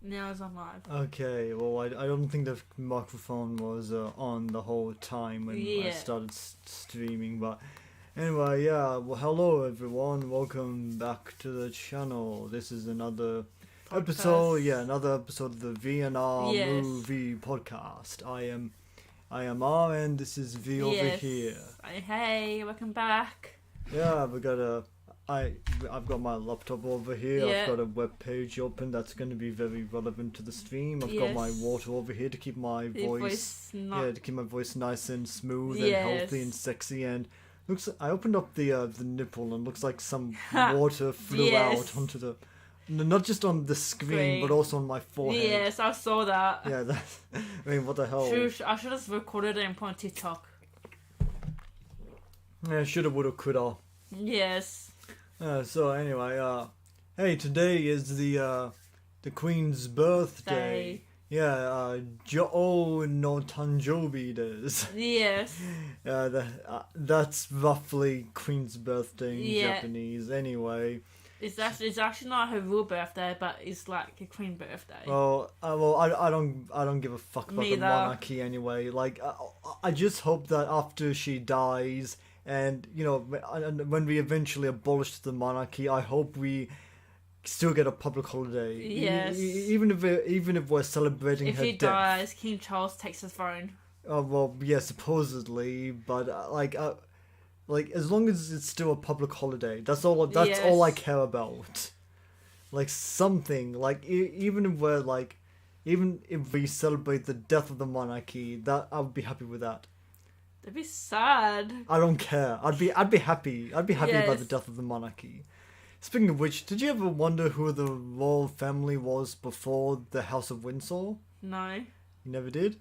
Now it's on live. Okay, well, I don't think the microphone was on the whole time when I started streaming, but anyway, yeah, well, hello everyone, welcome back to the channel. This is another episode of the VNR Moo-V podcast. I am R, and this is V over here. Hey, welcome back. Yeah, I've got my laptop over here. I've got a web page open that's going to be very relevant to the stream. I've got my water over here to keep my voice nice and smooth and healthy and sexy. And I opened up the nipple and looks like some water flew out onto the, not just on the screen but also on my forehead. Yes, I saw that. Yeah, I mean, what the hell? I should have recorded it and put on TikTok. Yeah, shoulda, woulda, coulda. Yes. So anyway, hey, today is the Queen's birthday. Yeah, Jo'o no Tanjobi desu. Yes. That's roughly Queen's birthday in Japanese. Anyway, it's actually not her real birthday, but it's like a Queen birthday. Well, I don't give a fuck about the monarchy anyway. Like, I just hope that after she dies, and, you know, when we eventually abolish the monarchy, I hope we still get a public holiday. Yes. Even if we're celebrating her death. If she dies, King Charles takes his throne. Oh, well, yeah, supposedly, but, like, as long as it's still a public holiday, that's all I care about. Like, something, like, even if we celebrate the death of the monarchy, that I would be happy with that. That'd be sad. I don't care. I'd be happy. I'd be happy about the death of the monarchy. Speaking of which, did you ever wonder who the royal family was before the House of Windsor? No. You never did?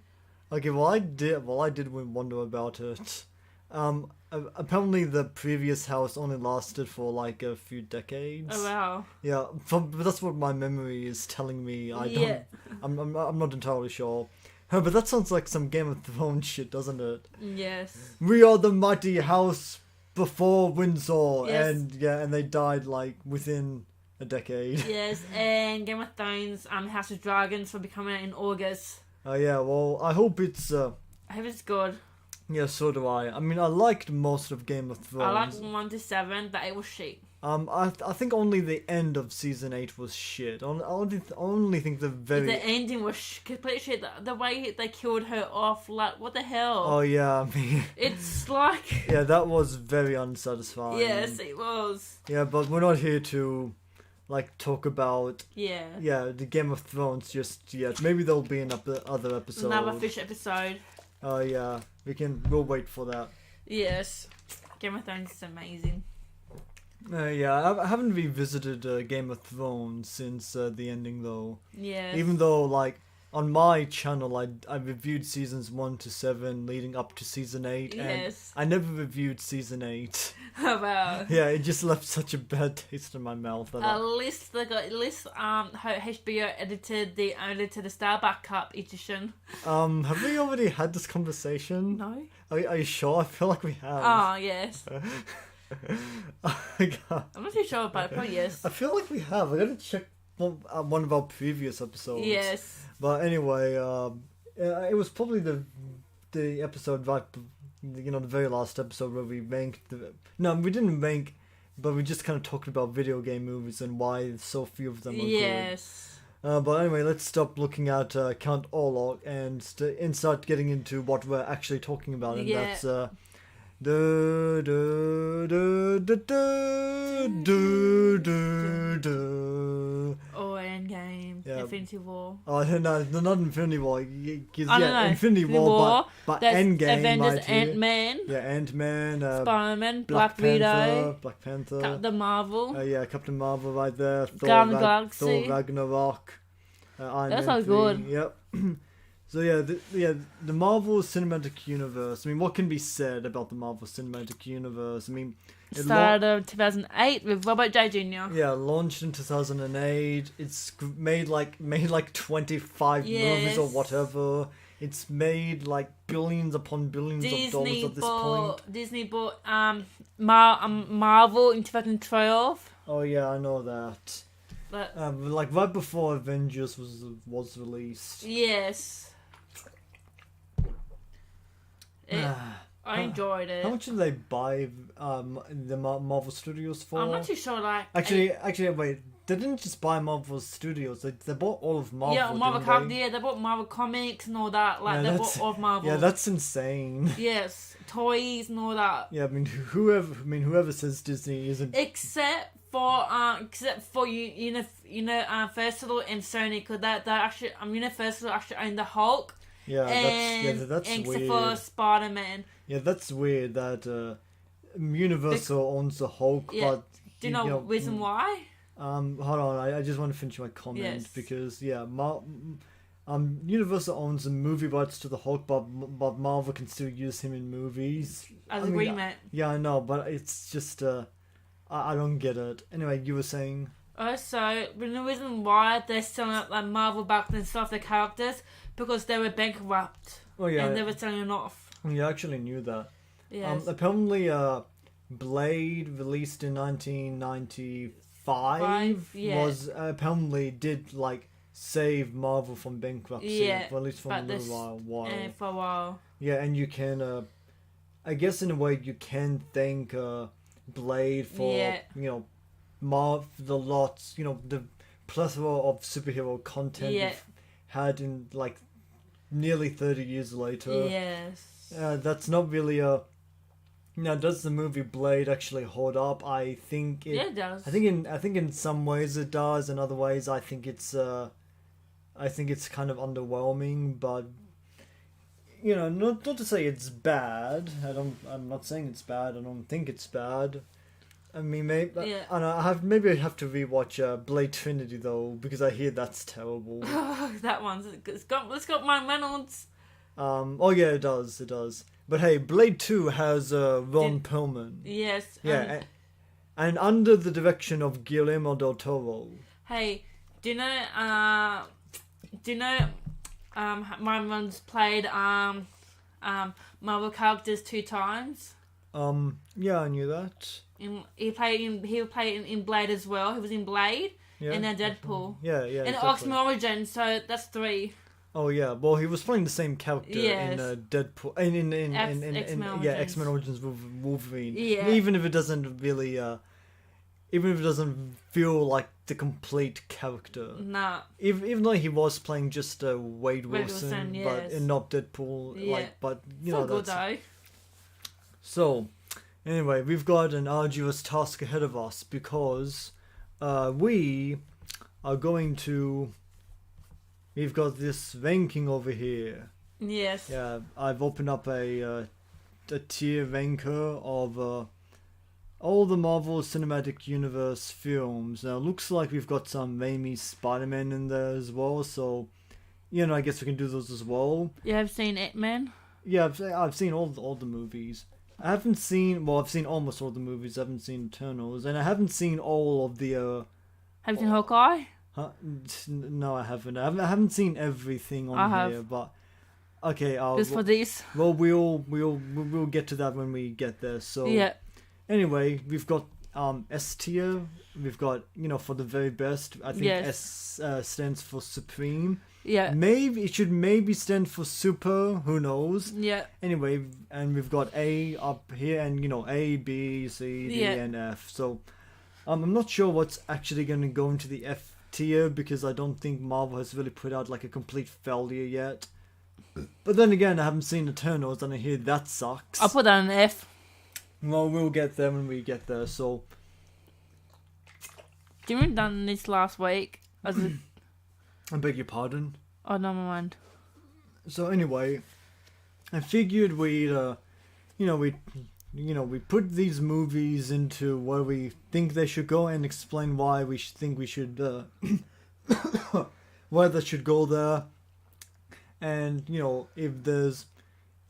Okay, well I did wonder about it. Apparently the previous house only lasted for like a few decades. Oh wow. Yeah, but that's what my memory is telling me. I'm not entirely sure. But that sounds like some Game of Thrones shit, doesn't it? Yes. We are the mighty house before Windsor, and they died like within a decade. Yes, and Game of Thrones, House of Dragons will be coming out in August. Oh yeah, well I hope it's I hope it's good. Yeah, so do I. I mean, I liked most of Game of Thrones. I liked 1 to 7, but it was shit. I think only the end of season 8 was shit. I only think the ending was complete shit. The way they killed her off, like, what the hell? Oh yeah, I mean, it's like, yeah, that was very unsatisfying. Yes, it was. Yeah, but we're not here to like talk about the Game of Thrones just yet. Maybe there'll be other episode. Another fish episode. Oh yeah, we'll wait for that. Yes, Game of Thrones is amazing. I haven't revisited Game of Thrones since the ending though. Yeah. Even though, like, on my channel, I reviewed seasons 1 to 7 leading up to season 8. Yes. And I never reviewed season 8. Oh, wow. Yeah, it just left such a bad taste in my mouth. At least HBO edited the Starbucks Cup edition. Have we already had this conversation? No. Are you sure? I feel like we have. Oh, yes. I'm not too sure about it, but yes. I feel like we have. I gotta check one of our previous episodes. Yes. But anyway, it was probably the episode right, the very last episode where we ranked we didn't rank, but we just kind of talked about video game movies and why so few of them are good. Yes. But anyway, let's stop looking at Count Orlok and start getting into what we're actually talking about, and that's Oh, Endgame. Yeah. Infinity War. Oh no, not Infinity War. Infinity War, but Endgame. Avengers, Ant-Man. Yeah, Ant-Man. Spider-Man, Black Widow. Black Panther. Captain Marvel. Captain Marvel right there. Thor Ragnarok. Iron That's Man all good. Yep. So the Marvel Cinematic Universe. I mean, what can be said about the Marvel Cinematic Universe? I mean, it started 2008 with Robert J. Jr. Yeah, launched in 2008. It's made like 25 movies or whatever. It's made like billions upon billions of dollars at this point. Disney bought Marvel in 2012. Oh yeah, I know that. Like right before Avengers was released. Yes. I enjoyed it. How much did they buy the Marvel Studios for? I'm not too sure. Actually, wait. They didn't just buy Marvel Studios. They bought all of Marvel. Yeah, Marvel. They bought Marvel Comics and all that. They bought all of Marvel. Yeah, that's insane. Yes, toys and all that. Yeah, whoever says Disney isn't. Except for Universal and Sony, because that actually Universal actually owned the Hulk. Yeah, that's except weird. for Spider-Man. Yeah, that's weird that Universal owns the Hulk, yeah. but do you know reason why? Hold on, I just want to finish my comment because Universal owns the movie rights to the Hulk, but Marvel can still use him in movies as agreement. Yeah, I know, but it's just I don't get it. Anyway, you were saying. So the reason why they're selling up like Marvel back and stuff, the characters, because they were bankrupt. Oh yeah, and they were selling it off. You actually knew that. Yes. Apparently, Blade, released in 1995, was apparently did like save Marvel from bankruptcy. Yeah, for at least for a little while. For a while. Yeah, and you can, I guess in a way, you can thank Blade for the lots, the plethora of superhero content we've had in like nearly 30 years later. Yes. That's not really a. Now, does the movie Blade actually hold up? I think it does. I think in some ways it does. In other ways, I think it's kind of underwhelming. But not to say it's bad. I'm not saying it's bad. I don't think it's bad. I mean, maybe I have to rewatch Blade Trinity though, because I hear that's terrible. That it's got Ryan Reynolds. Oh yeah, it does. But hey, Blade 2 has Ron Perlman. Yes. Yeah, and under the direction of Guillermo del Toro. Hey, do you know Ryan Reynolds played Marvel characters 2 times? Yeah, I knew that. He played in Blade as well. He was in Blade and then Deadpool. Yeah. And X-Men Origins, so that's 3. Oh yeah, well he was playing the same character in Deadpool in X-Men Origins with Wolverine. Yeah. Even if it doesn't feel like the complete character. Nah. Even though he was playing just Wade Wilson, yes. But not Deadpool. Yeah. That's. So, anyway, we've got an arduous task ahead of us because we are going to. We've got this ranking over here. Yes. Yeah, I've opened up a tier ranker of all the Marvel Cinematic Universe films. Now, it looks like we've got some Raimi Spider-Man in there as well, so, I guess we can do those as well. You have seen Ant-Man? Yeah, I've seen all the movies. I've seen almost all the movies. I haven't seen Eternals, and I haven't seen all of the... Have you seen Hawkeye? Huh? No, I haven't. I haven't seen everything on here, but okay. Just for these. Well, we'll get to that when we get there. So yeah. Anyway, we've got S tier. We've got for the very best. I think S stands for Supreme. Yeah. Maybe it should stand for Super. Who knows? Yeah. Anyway, and we've got A up here, and A, B, C, D, and F. So I'm not sure what's actually going to go into the F tier because I don't think Marvel has really put out like a complete failure yet. But then again, I haven't seen Eternals and I hear that sucks. I'll put that in F. Well, we'll get there when we get there, so... Didn't we done this last week? I beg your pardon? Oh, no, never mind. So anyway, I figured we'd, we put these movies into where we think they should go and explain why we think we should, why they should go there. And,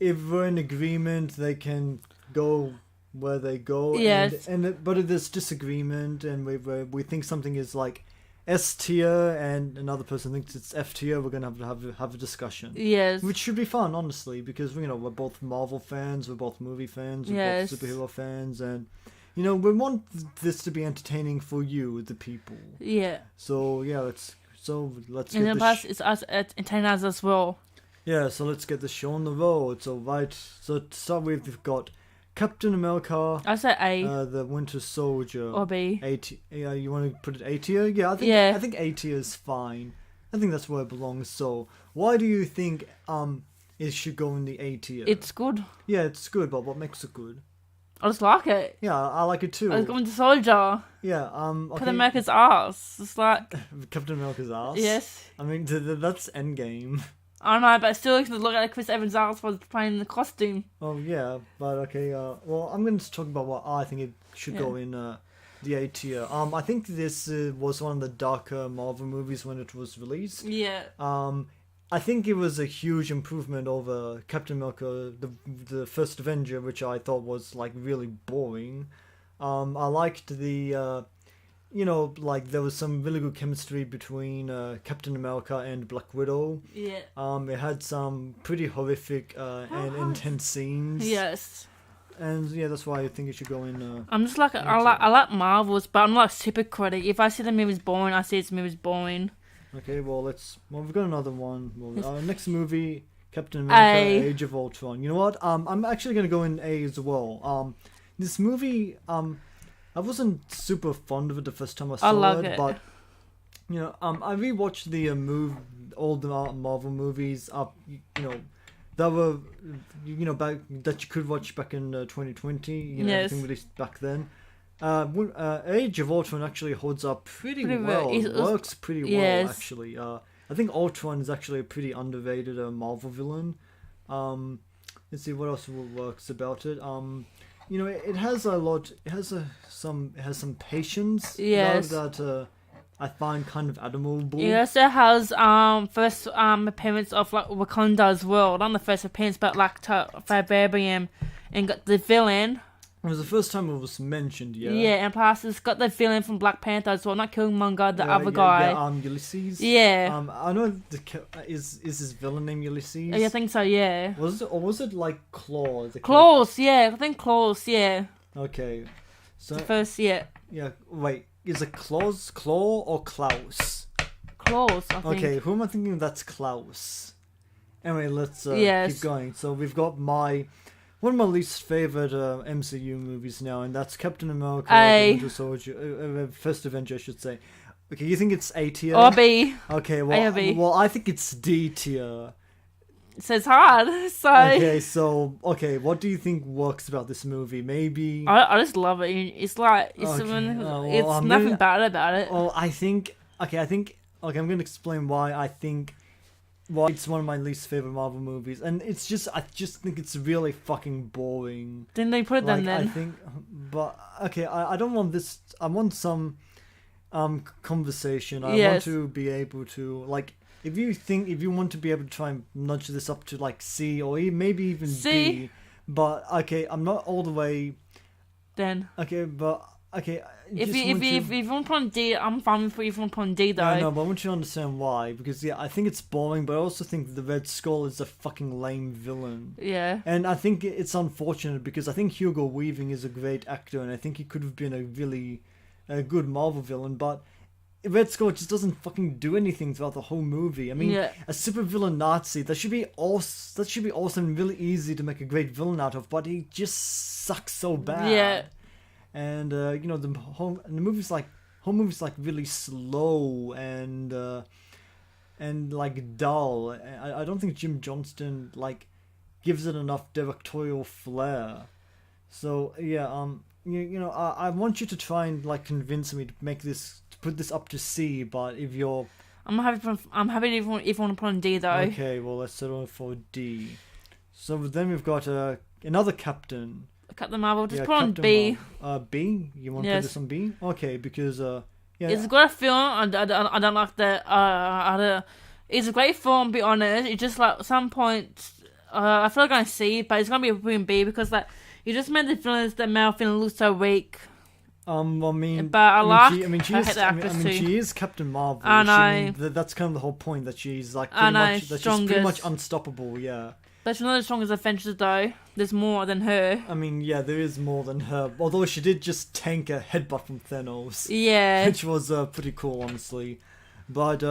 if we're in agreement, they can go where they go. Yes. But if there's disagreement and we think something is like S tier and another person thinks it's F tier, we're gonna have a discussion. Yes. Which should be fun, honestly, because we're both Marvel fans, we're both movie fans, we're both superhero fans, and we want this to be entertaining for you, the people. Yeah. So yeah, let's and get the plus it's us entertaining us as well. Yeah, so let's get the show on the road. So to start with, we've got Captain America. I say A. The Winter Soldier. Or B. Yeah, you want to put it A tier? Yeah, I think A tier is fine. I think that's where it belongs. So why do you think it should go in the A tier? It's good. Yeah, it's good, but what makes it good? I just like it. Yeah, I like it too. It's Winter Soldier. Yeah, okay. Captain America's ass. It's like Captain America's ass. Yes. I mean, that's Endgame. I know, but still, you can look at Chris Evans' ass while playing the costume. Oh yeah, but okay. Well, I'm going to talk about what I think it should go in the A tier. I think this was one of the darker Marvel movies when it was released. Yeah. I think it was a huge improvement over Captain America, the first Avenger, which I thought was like really boring. I liked the, like there was some really good chemistry between Captain America and Black Widow. Yeah. It had some pretty horrific and intense scenes. Yes. And yeah, that's why I think it should go in. I'm just like I like Marvels, but I'm not a super critic. If I see the movie's boring, I see the movie's boring. Okay, well we've got another one. Well, next movie, Captain America: Age of Ultron. You know what? I'm actually gonna go in A as well. This movie, I wasn't super fond of it the first time I saw it, but I rewatched the all the Marvel movies. That were back that you could watch back in 2020. Everything released back then. Age of Ultron actually holds up pretty well. It works pretty well, actually. I think Ultron is actually a pretty underrated Marvel villain. Let's see what else works about it. It has a lot. It has some patience. Yes. That I find kind of admirable. It also has first appearance of like Wakanda as well. Not the first appearance, but like Vibranium, and got the villain. It was the first time it was mentioned, yeah. Yeah, and plus it's got the villain from Black Panther as well, not Killmonger, the other guy. Yeah, Ulysses. Yeah. I know is his villain name Ulysses? Yeah, I think so. Yeah. Was it like Claw? Klaus, yeah, I think Klaus, yeah. Okay, so the first, yeah. Yeah, wait, is it Claw or Klaus? Klaus, I think. Okay, who am I thinking? That's Klaus. Anyway, let's keep going. So we've got one of my least favorite MCU movies now, and that's Captain America: The Winter Soldier, First Avenger, I should say. Okay, you think it's A tier? Or B. Okay, A or B. well, I think it's D tier. So it's hard. So okay, what do you think works about this movie? Maybe I just love it. It's like it's nothing bad about it. Oh, I'm going to explain why I think. Well, it's one of my least favorite Marvel movies, and I just think it's really fucking boring. Didn't they put them then? I think, but okay, I don't want this. I want some conversation. I want to be able to if you want to be able to try and nudge this up to like C or maybe even B. But okay, I'm not all the way. Then okay, but okay. If you want to put on D, I'm fine with you want to put on D though. No, but I want you to understand why. Because I think it's boring, but I also think the Red Skull is a fucking lame villain. Yeah. And I think it's unfortunate because I think Hugo Weaving is a great actor, and I think he could have been a really good Marvel villain, but Red Skull just doesn't fucking do anything throughout the whole movie. I mean, a supervillain Nazi, that should be awesome and really easy to make a great villain out of, but he just sucks so bad. Yeah. And the whole movie's like really slow and like dull. I don't think Jim Johnston gives it enough directorial flair. So yeah, I want you to try and convince me to put this up to C. But if you're, I'm happy if you want to put on D though. Okay, well let's settle for D. So then we've got another captain. Captain Marvel, just put on B. B? You want to put this on B? Okay, because it's a great film. I don't like the it's a great film. Be honest, it's just at some point I feel like I'm C, but it's gonna be a B because you just made the villains that male feeling look so weak. I mean, but I she is Captain Marvel. I know. That's kind of the whole point, that she's pretty much unstoppable. Yeah. But she's not as strong as Avengers, though. There's more than her. I mean, yeah, there is more than her. Although she did just tank a headbutt from Thanos. Yeah. Which was pretty cool, honestly. But,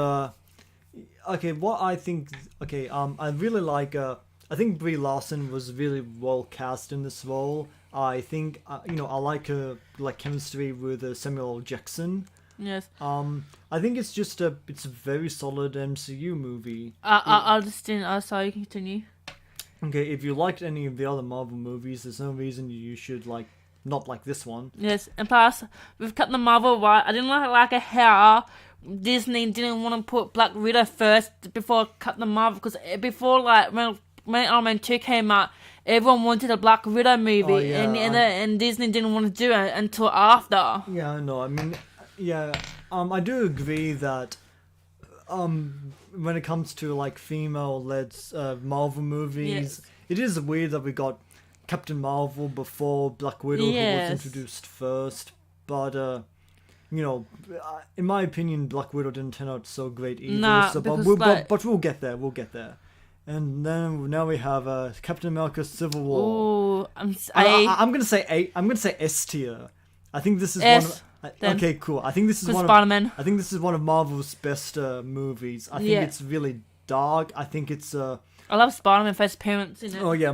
okay, what I think... Okay, I really like... I think Brie Larson was really well cast in this role. I think, I like her chemistry with Samuel L. Jackson. Yes. I think it's just it's a very solid MCU movie. I'll just sorry, you can continue. Okay, if you liked any of the other Marvel movies, there's no reason you should not like this one. Yes, and plus with Captain Marvel, right? I didn't like how Disney didn't want to put Black Widow first before Captain Marvel, because before when Iron Man 2 came out, everyone wanted a Black Widow movie, oh, yeah, and Disney didn't want to do it until after. Yeah, I know. I mean, yeah, I do agree that when it comes to female-led Marvel movies, yes. It is weird that we got Captain Marvel before Black Widow, yes. who was introduced first. But in my opinion, Black Widow didn't turn out so great either. Nah, but we'll get there. We'll get there. And then now we have Captain America: Civil War. Ooh, I'm gonna say A. I'm gonna say S tier. I think this is okay, cool. I think this is Spider-Man. I think this is one of Marvel's best movies. I think it's really dark. I think it's I love Spider-Man first appearance in it. Oh yeah,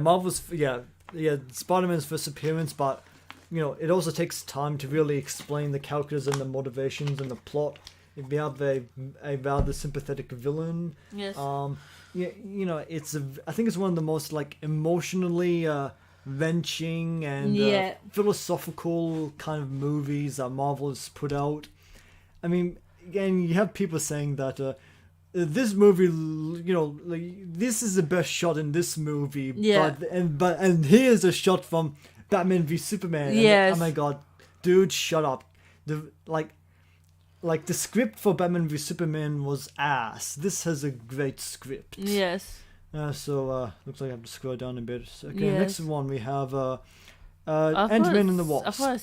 Spider-Man's first appearance, but it also takes time to really explain the characters and the motivations and the plot. If you have a rather sympathetic villain, yes. I think it's one of the most emotionally wrenching and philosophical kind of movies that Marvel has put out. I mean, again, you have people saying that this movie, this is the best shot in this movie. Yeah. But here's a shot from Batman v Superman. Yes. Oh my god, dude, shut up. The script for Batman v Superman was ass. This has a great script. Yes. So looks like I have to scroll down a bit. Okay, yes. Next one we have Ant-Man and the Wasp. I thought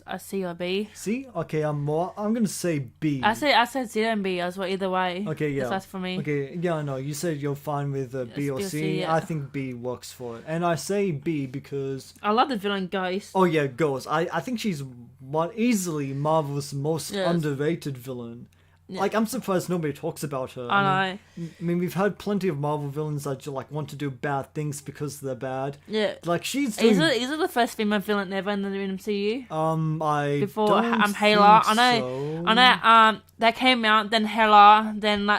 a C or B. C? Okay, I'm gonna say B. I said C and B as well. Either way. Okay, yeah. That's for me. Okay, yeah, I know. You said you're fine with B or C. Yeah. I think B works for it, and I say B because I love the villain Ghost. Oh yeah, Ghost. I think she's easily Marvel's most underrated villain. Yeah. I'm surprised nobody talks about her. I mean, we've had plenty of Marvel villains that want to do bad things because they're bad. Yeah. She's doing... Is it the first female villain ever in the MCU? Before Hela. I know. That came out. Then Hela. Then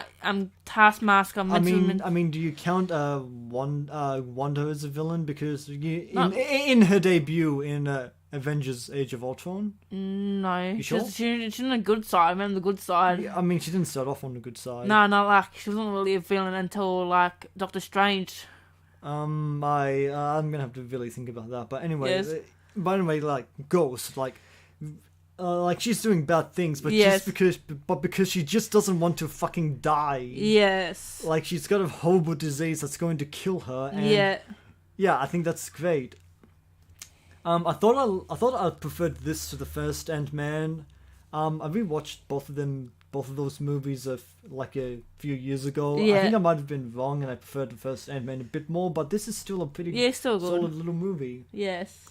Taskmaster. I mean, do you count Wanda as a villain because in her debut in Avengers: Age of Ultron? No. You sure? She's on the good side. I remember the good side. Yeah, I mean, she didn't start off on the good side. No, she wasn't really a villain until Doctor Strange. I'm gonna have to really think about that. But anyway, Ghost, she's doing bad things, but because she just doesn't want to fucking die. Yes. She's got a horrible disease that's going to kill her. And yeah, I think that's great. I thought I preferred this to the first Ant-Man. I rewatched both of those movies a few years ago. Yeah. I think I might have been wrong and I preferred the first Ant-Man a bit more, but this is still a pretty solid little movie. Yes.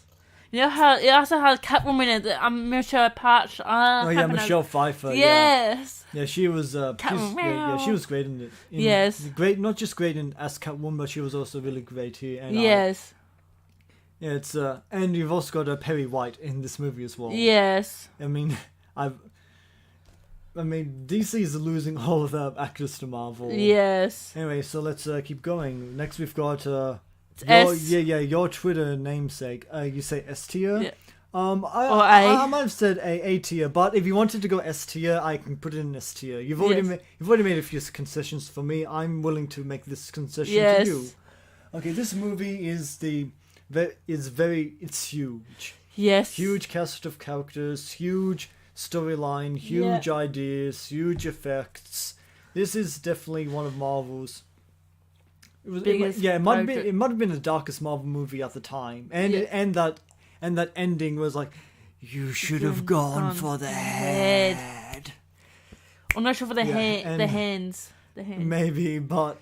You know how it also has Catwoman in it, Michelle Patch. Michelle Pfeiffer. Yes. Yeah, she was. She was great in it. Yes. Great, not just great as Catwoman, but she was also really great here. And yes. Yeah, it's and you've also got Perry White in this movie as well. Yes. I mean, DC is losing all of their actors to Marvel. Yes. Anyway, so let's keep going. Next, we've got your Twitter namesake. You say S tier. Yeah. I might have said A tier, but if you wanted to go S tier, I can put it in S tier. You've already made a few concessions for me. I'm willing to make this concession to you. Okay, this movie is it's huge. Yes. Huge cast of characters, huge storyline, huge ideas, huge effects. This is definitely one of Marvel's. It might have been the darkest Marvel movie at the time, and that ending was you should have gone for the head. I'm not sure for the hands. Maybe, but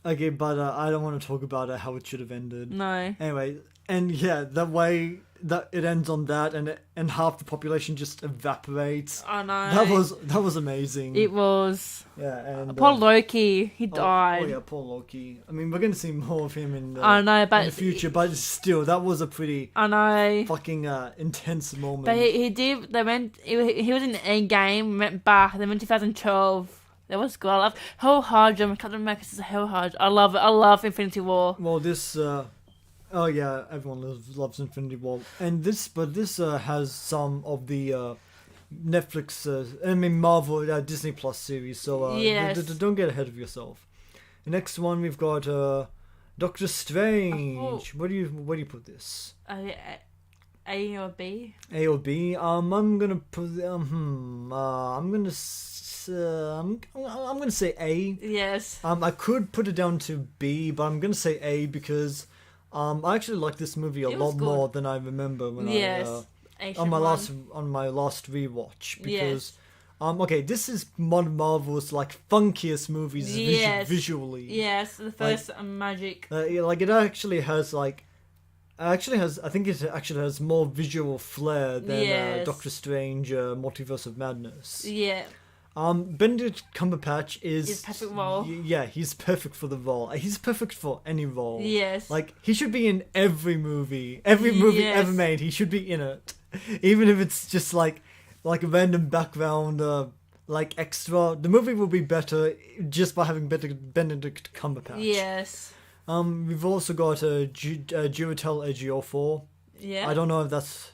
Okay, but I don't want to talk about how it should have ended. No. Anyway, and yeah, the way that it ends on that, and half the population just evaporates. I know. That was amazing. It was. Yeah, and poor Loki, he died. Oh yeah, poor Loki. I mean, we're gonna see more of him in I know, but in the future, but still, that was a pretty fucking intense moment. But he did. They went. He was in the Endgame. Went back. Then in 2012. That was good. I love Hell Hydra. Captain America is a Hell Hydra. I love it. I love Infinity War. Well, this. Oh yeah, everyone loves Infinity War, and this has some of the Netflix. Marvel Disney Plus series. So yes. Don't get ahead of yourself. The next one we've got Doctor Strange. Where do you put this? A or B? A or B? I'm gonna put. I'm gonna say A. Yes. I could put it down to B, but I'm gonna say A because I actually like this movie a lot more than I remember when on my last rewatch because okay, this is one of Marvel's like funkiest movies visually. Yes, the first magic. Like it actually has like. I think it actually has more visual flair than Doctor Strange Multiverse of Madness. Yeah. Benedict Cumberbatch is perfect role. Yeah, he's perfect for the role. He's perfect for any role. Yes. Like he should be in every movie ever made. He should be in it, even if it's just like a random background like extra. The movie will be better just by having Benedict Cumberbatch. Yes. We've also got Durotel Ejiofor. Yeah. I don't know if that's.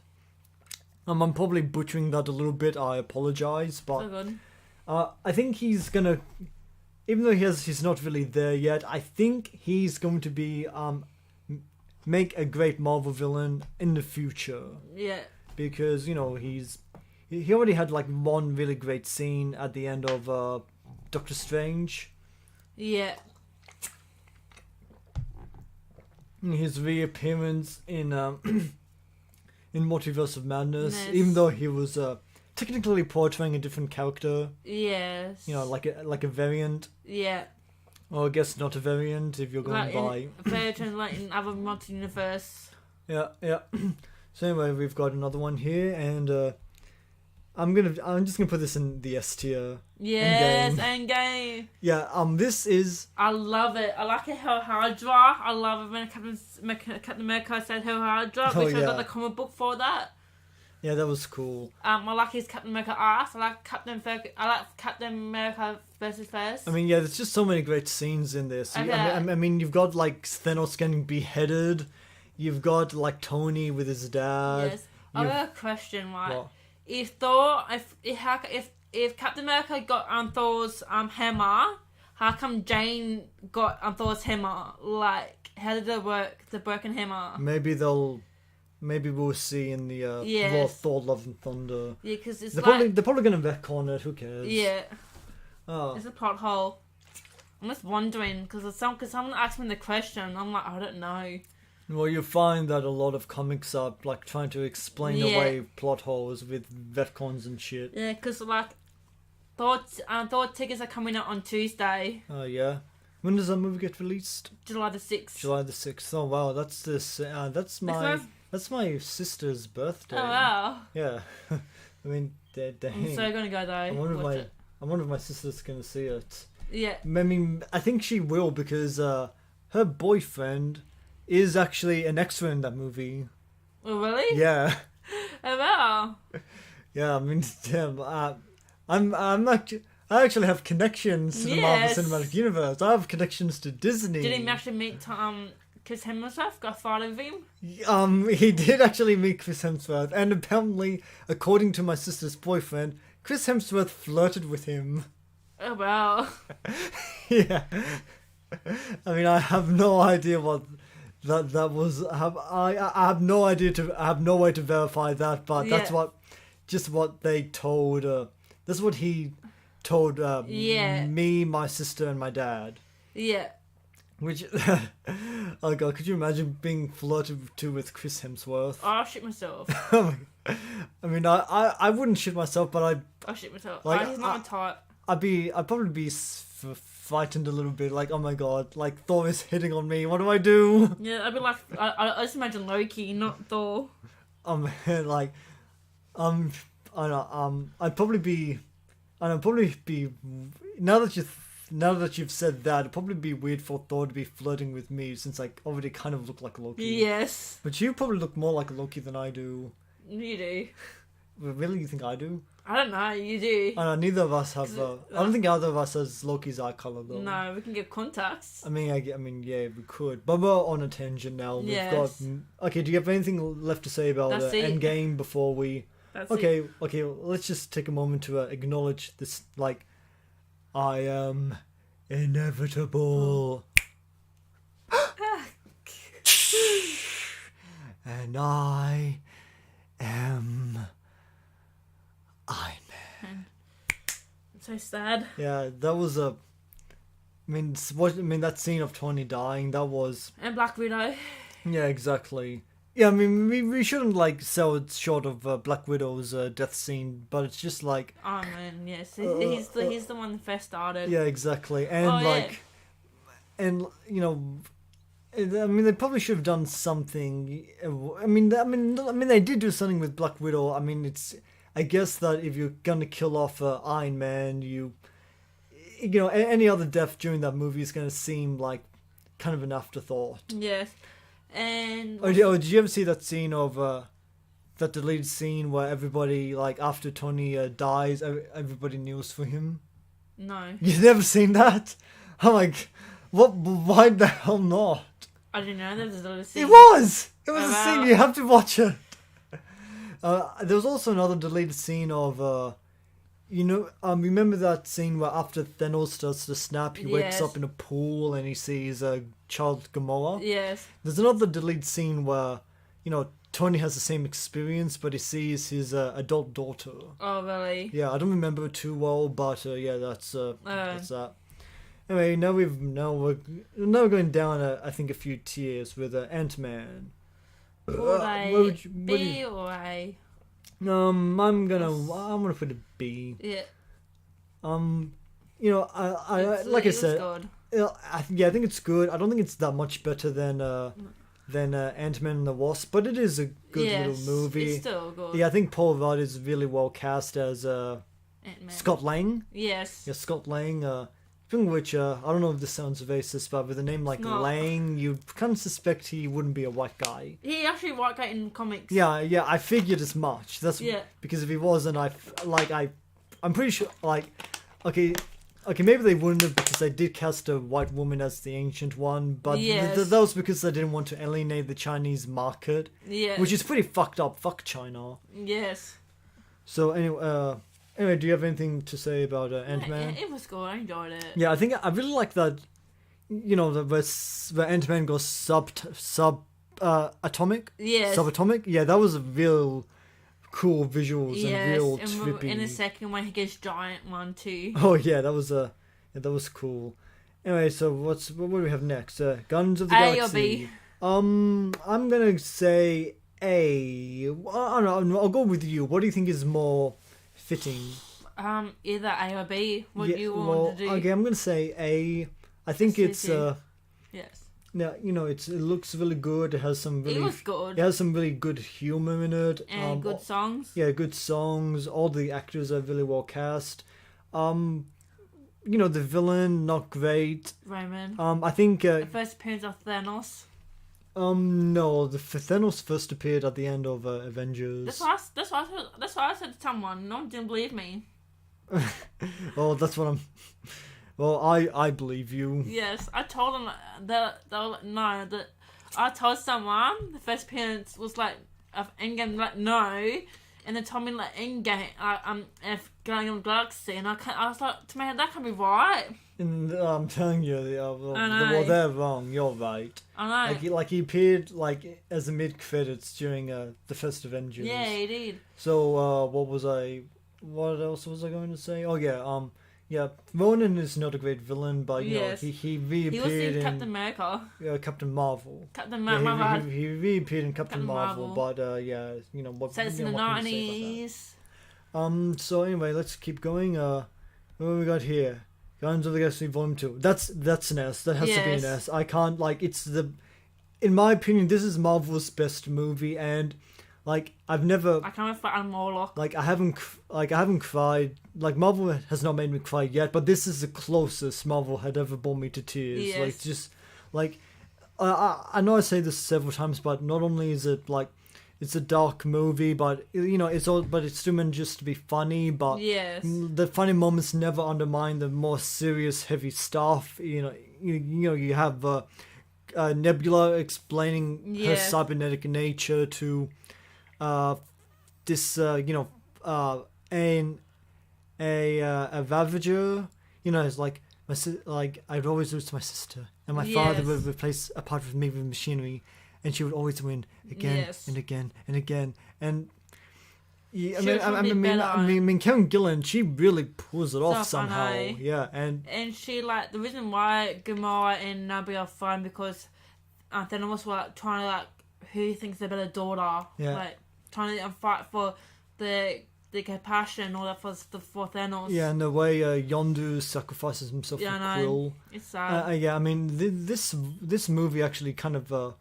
I'm probably butchering that a little bit. I apologize, but. So good. I think he's gonna, even though he's not really there yet, I think he's going to be make a great Marvel villain in the future. Yeah. Because he already had like one really great scene at the end of Doctor Strange. Yeah. His reappearance in Multiverse of Madness, even though he was technically portraying a different character. Yes. Like a variant. Yeah. Or I guess not a variant if you're going by. Variant like in other multi-universe. Yeah. So anyway, we've got another one here, and I'm just gonna put this in the S tier. Yes, Endgame. Yeah. This is. I love it. I like it. Hell Hydra. I love it when Captain America said Hell Hydra, which I got the comic book for that. Yeah, that was cool. I like his Captain America art. I like Captain America versus First. I mean, yeah, there's just so many great scenes in this. Okay. I mean, you've got like Thanos getting beheaded. You've got like Tony with his dad. Yes. I have a question, right? What? If Captain America got Thor's hammer, how come Jane got Thor's hammer? Like, how did it work? The broken hammer. Maybe we'll see in the Thor: Love and Thunder. Yeah, because they're probably gonna retcon it. Who cares? Yeah. Oh. It's a plot hole. I'm just wondering because someone asked me the question. I'm like, I don't know. Well, you find that a lot of comics are like trying to explain away plot holes with retcons and shit. Yeah, because like Thor tickets are coming out on Tuesday. Oh yeah. When does that movie get released? July the 6th. July the 6th. Oh wow, that's my sister's birthday. Oh wow. Yeah. I mean, dang. I'm so gonna go though. I wonder if my sister's gonna see it. Yeah. I mean, I think she will because her boyfriend is actually an extra in that movie. Oh really? Yeah. Oh wow. Yeah, I mean, damn. I actually have connections to the Marvel Cinematic Universe. I have connections to Disney. Did he actually meet Chris Hemsworth? Got father of him? He did actually meet Chris Hemsworth, and apparently, according to my sister's boyfriend, Chris Hemsworth flirted with him. Oh wow. Yeah. I mean, I have no idea what that was. I have no idea I have no way to verify that, but that's what they told. That's what he told me, my sister, and my dad. Yeah. Which, oh god, could you imagine being flirted to with Chris Hemsworth? I'll shit myself. I mean, I wouldn't shit myself, but I'll shit myself. Like, he's not my type. I'd probably be frightened a little bit. Like, oh my god, like Thor is hitting on me. What do I do? Yeah, I'd be like, I just imagine Loki, not Thor. Like, I know, I'd probably be now that you've said that, it'd probably be weird for Thor to be flirting with me since I already kind of look like Loki. Yes. But you probably look more like Loki than I do. You do. Really, you think I do? I don't know, you do. I know, neither of us have. I don't think either of us has Loki's eye color though. No, we can get contacts. I mean, yeah, we could. But we're on a tangent now. Yes. We've got. Okay, do you have anything left to say about Endgame before we? That's okay, let's just take a moment to acknowledge this. Like, I am inevitable. And I am Iron Man. So sad. Yeah, that was a. That scene of Tony dying. That was. And Black Widow. Yeah, exactly. Yeah, I mean, we shouldn't like sell it short of Black Widow's death scene, but it's just like. Oh man, yes, he's the one that first started. Yeah, exactly, and and you know. I mean, they probably should have done something. I mean, they did do something with Black Widow. I mean, I guess that if you're gonna kill off Iron Man, you know, any other death during that movie is gonna seem like kind of an afterthought. Yes, and. Did you ever see that scene of that deleted scene where everybody, like, after Tony dies, everybody kneels for him? No. You've never seen that? I'm like, what? Why the hell not? I didn't know there was a deleted scene. It was a scene. You have to watch it. There was also another deleted scene of, remember that scene where after Thanos starts to snap, he wakes up in a pool and he sees child Gamora? Yes. There's another deleted scene where, Tony has the same experience, but he sees his adult daughter. Oh, really? Yeah, I don't remember it too well, but that's that. Anyway, now we're going down I think a few tiers with Ant-Man. Would I B or A? I'm gonna put a B. Yeah. I like I said, I think it's good. I don't think it's that much better than Ant-Man and the Wasp, but it is a good little movie. It's still good. Yeah, I think Paul Rudd is really well cast as Ant-Man. Scott Lang. Yes. Yeah, Scott Lang. Speaking of which, I don't know if this sounds racist, but with a name like Lang, you'd kind of suspect he wouldn't be a white guy. He actually a white guy in comics. Yeah, I figured as much. Because if he wasn't, I'm pretty sure, okay, maybe they wouldn't have because they did cast a white woman as the Ancient One, but that was because they didn't want to alienate the Chinese market. Yeah. Which is pretty fucked up. Fuck China. Yes. So anyway, do you have anything to say about Ant-Man? It was good. I enjoyed it. Yeah, I think I really like that. Where Ant-Man goes atomic. Yes. Subatomic. Yeah, that was a real cool visuals and real trippy. In the second one, he gets giant one too. Oh yeah, that was cool. Anyway, so what do we have next? Guardians of the Galaxy. A or B? I'm gonna say A. I don't know. I'll go with you. What do you think is more fitting? Either A or B. What do you want to do? Okay, I'm gonna say A. I think it's yes. Yeah, it looks really good. It has some really. It was good. It has some really good humor in it. And good songs. Yeah, good songs. All the actors are really well cast. The villain not great. Raymond. I think. The first appearance of Thanos. No, the Thanos first appeared at the end of Avengers. That's what I said to someone. No one didn't believe me. Oh, that's what I'm. Well, I believe you. Yes, I told them that I told someone the first appearance was like of Endgame, like no, and they told me like Endgame, if going on Galaxy, and I was like, to me that can't be right. And I'm telling you, they're wrong. You're right. I know. Like he appeared as a mid credits during the first Avengers. Yeah, he did. So what else was I going to say? Oh yeah, yeah, Ronan is not a great villain, but he reappeared He was in Captain America. Yeah, Captain Marvel. Captain Marvel. He reappeared in Captain Marvel, but what? So it's in the 90s. So anyway, let's keep going. What have we got here? Guardians of the Galaxy Volume 2. That's an S. That has to be an S. I can't, like, in my opinion, this is Marvel's best movie, and, like, I can't wait for Animal. Like, I haven't cried. Like, Marvel has not made me cry yet, but this is the closest Marvel had ever brought me to tears. Yes. Like, just, like, I know I say this several times, but not only is it, like, it's a dark movie, but it's still meant just to be funny. But the funny moments never undermine the more serious, heavy stuff. You have Nebula explaining her cybernetic nature to this a Ravager. It's like I'd always lose to my sister, and my father would replace a part of me with machinery. And she would always win again and again and again. And I mean, Karen Gillan, she really pulls it off somehow. Yeah, and she, like, the reason why Gamora and Nebula are fun because Thanos were, like, trying to, like, who thinks they're better daughter. Yeah. Like, trying to fight for the compassion and all that for Thanos. Yeah, and the way Yondu sacrifices himself for Quill. It's sad. I mean, this movie actually kind of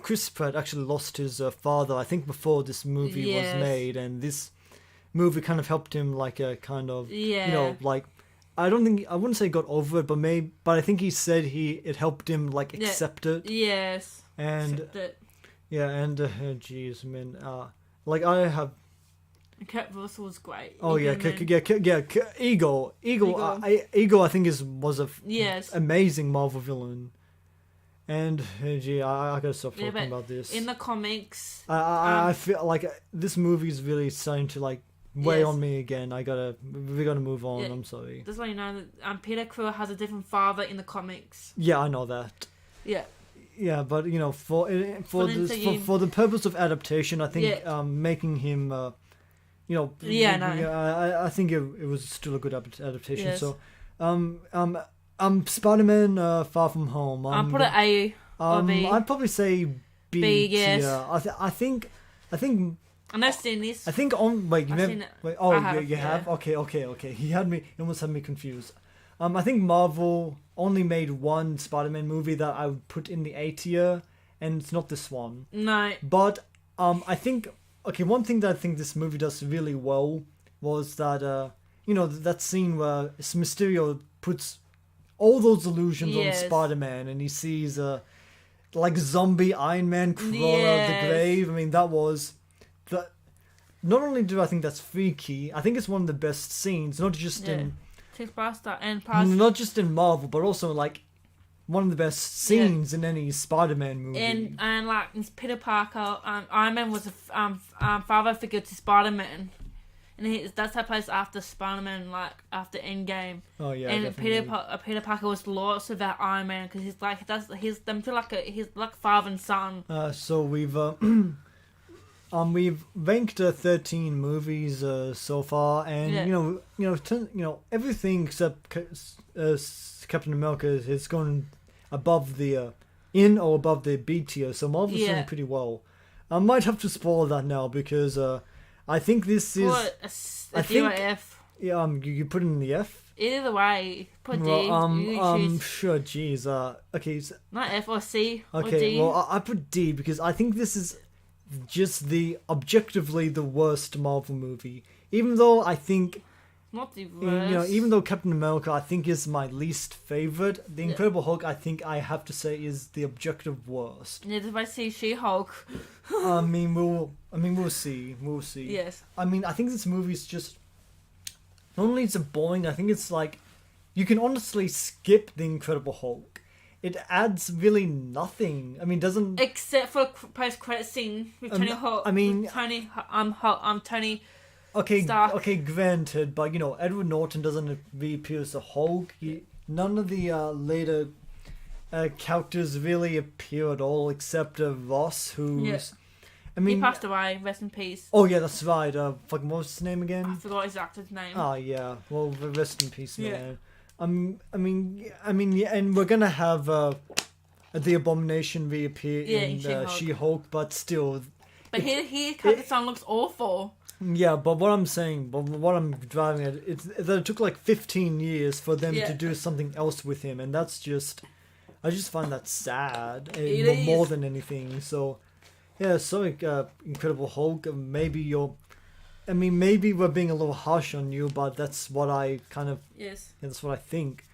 Chris Pratt actually lost his father, I think, before this movie was made, and this movie kind of helped him, like, kind of, like, I wouldn't say got over it, but I think he said it helped him, like, accept it. Yes. And accept it. Yeah, and jeez, man, like, I have. Kurt Russell was great. Oh yeah, Ego. I think was a amazing Marvel villain. And I gotta stop talking about this. In the comics, I feel like this movie is really starting to, like, weigh on me again. We gotta move on. I'm sorry. Just so you know, that Peter Quill has a different father in the comics. Yeah, I know that. Yeah. Yeah, but for the purpose of adaptation, I think making him, I think it was still a good adaptation. Yes. So, Spider-Man Far From Home. I'll put it A or B. I'd probably say B. B, yes. Yeah. I think. I've never seen this. I think you have? Okay. He almost had me confused. I think Marvel only made one Spider-Man movie that I would put in the A tier, and it's not this one. No. But I think one thing that I think this movie does really well was that that scene where Mysterio puts all those illusions on Spider-Man, and he sees like zombie Iron Man crawl out of the grave. I mean, that was that. Not only do I think that's freaky, I think it's one of the best scenes, not just in Marvel, but also, like, one of the best scenes in any Spider-Man movie. And like Peter Parker, Iron Man was a father figure to Spider-Man, and that's how plays after Spider-Man, like after Endgame. Oh yeah, and definitely. Peter Parker was lost without Iron Man because he's like he's like father and son. So we've ranked 13 movies so far, and everything except Captain America is going above the in or above the B tier. So Marvel's doing pretty well. I might have to spoil that now because I think this is a D or F. Yeah, you put it in the F. Either way, put D. Sure. Geez. Okay. So, not F or C. Okay. Or D. Well, I put D because I think this is just objectively the worst Marvel movie. Even though I think, not the worst. Even though Captain America I think is my least favorite, The Incredible Hulk I think I have to say is the objective worst. Yeah, if I see She-Hulk. We'll see. Yes. I mean, I think this movie is just not only is it boring. I think it's like you can honestly skip The Incredible Hulk. It adds really nothing. I mean, doesn't except for post-credit scene with Tony Hawk. I mean, Tony. Okay, Stark. Okay, granted, but Edward Norton doesn't reappear as the Hulk. None of the later characters really appear at all, except Ross, who's. Yeah. I mean, he passed away. Rest in peace. Oh yeah, that's right. What was his name again? I forgot his actor's name. Oh yeah. Well, rest in peace, man. Yeah. I mean, and we're gonna have the Abomination reappear in She-Hulk, but still. But his character song looks awful. Yeah, but what I'm driving at, it's that it took like 15 years for them to do something else with him, and that's just, I just find that sad, more than anything. So, yeah, so Incredible Hulk. Maybe we're being a little harsh on you, but that's what I kind of, that's what I think.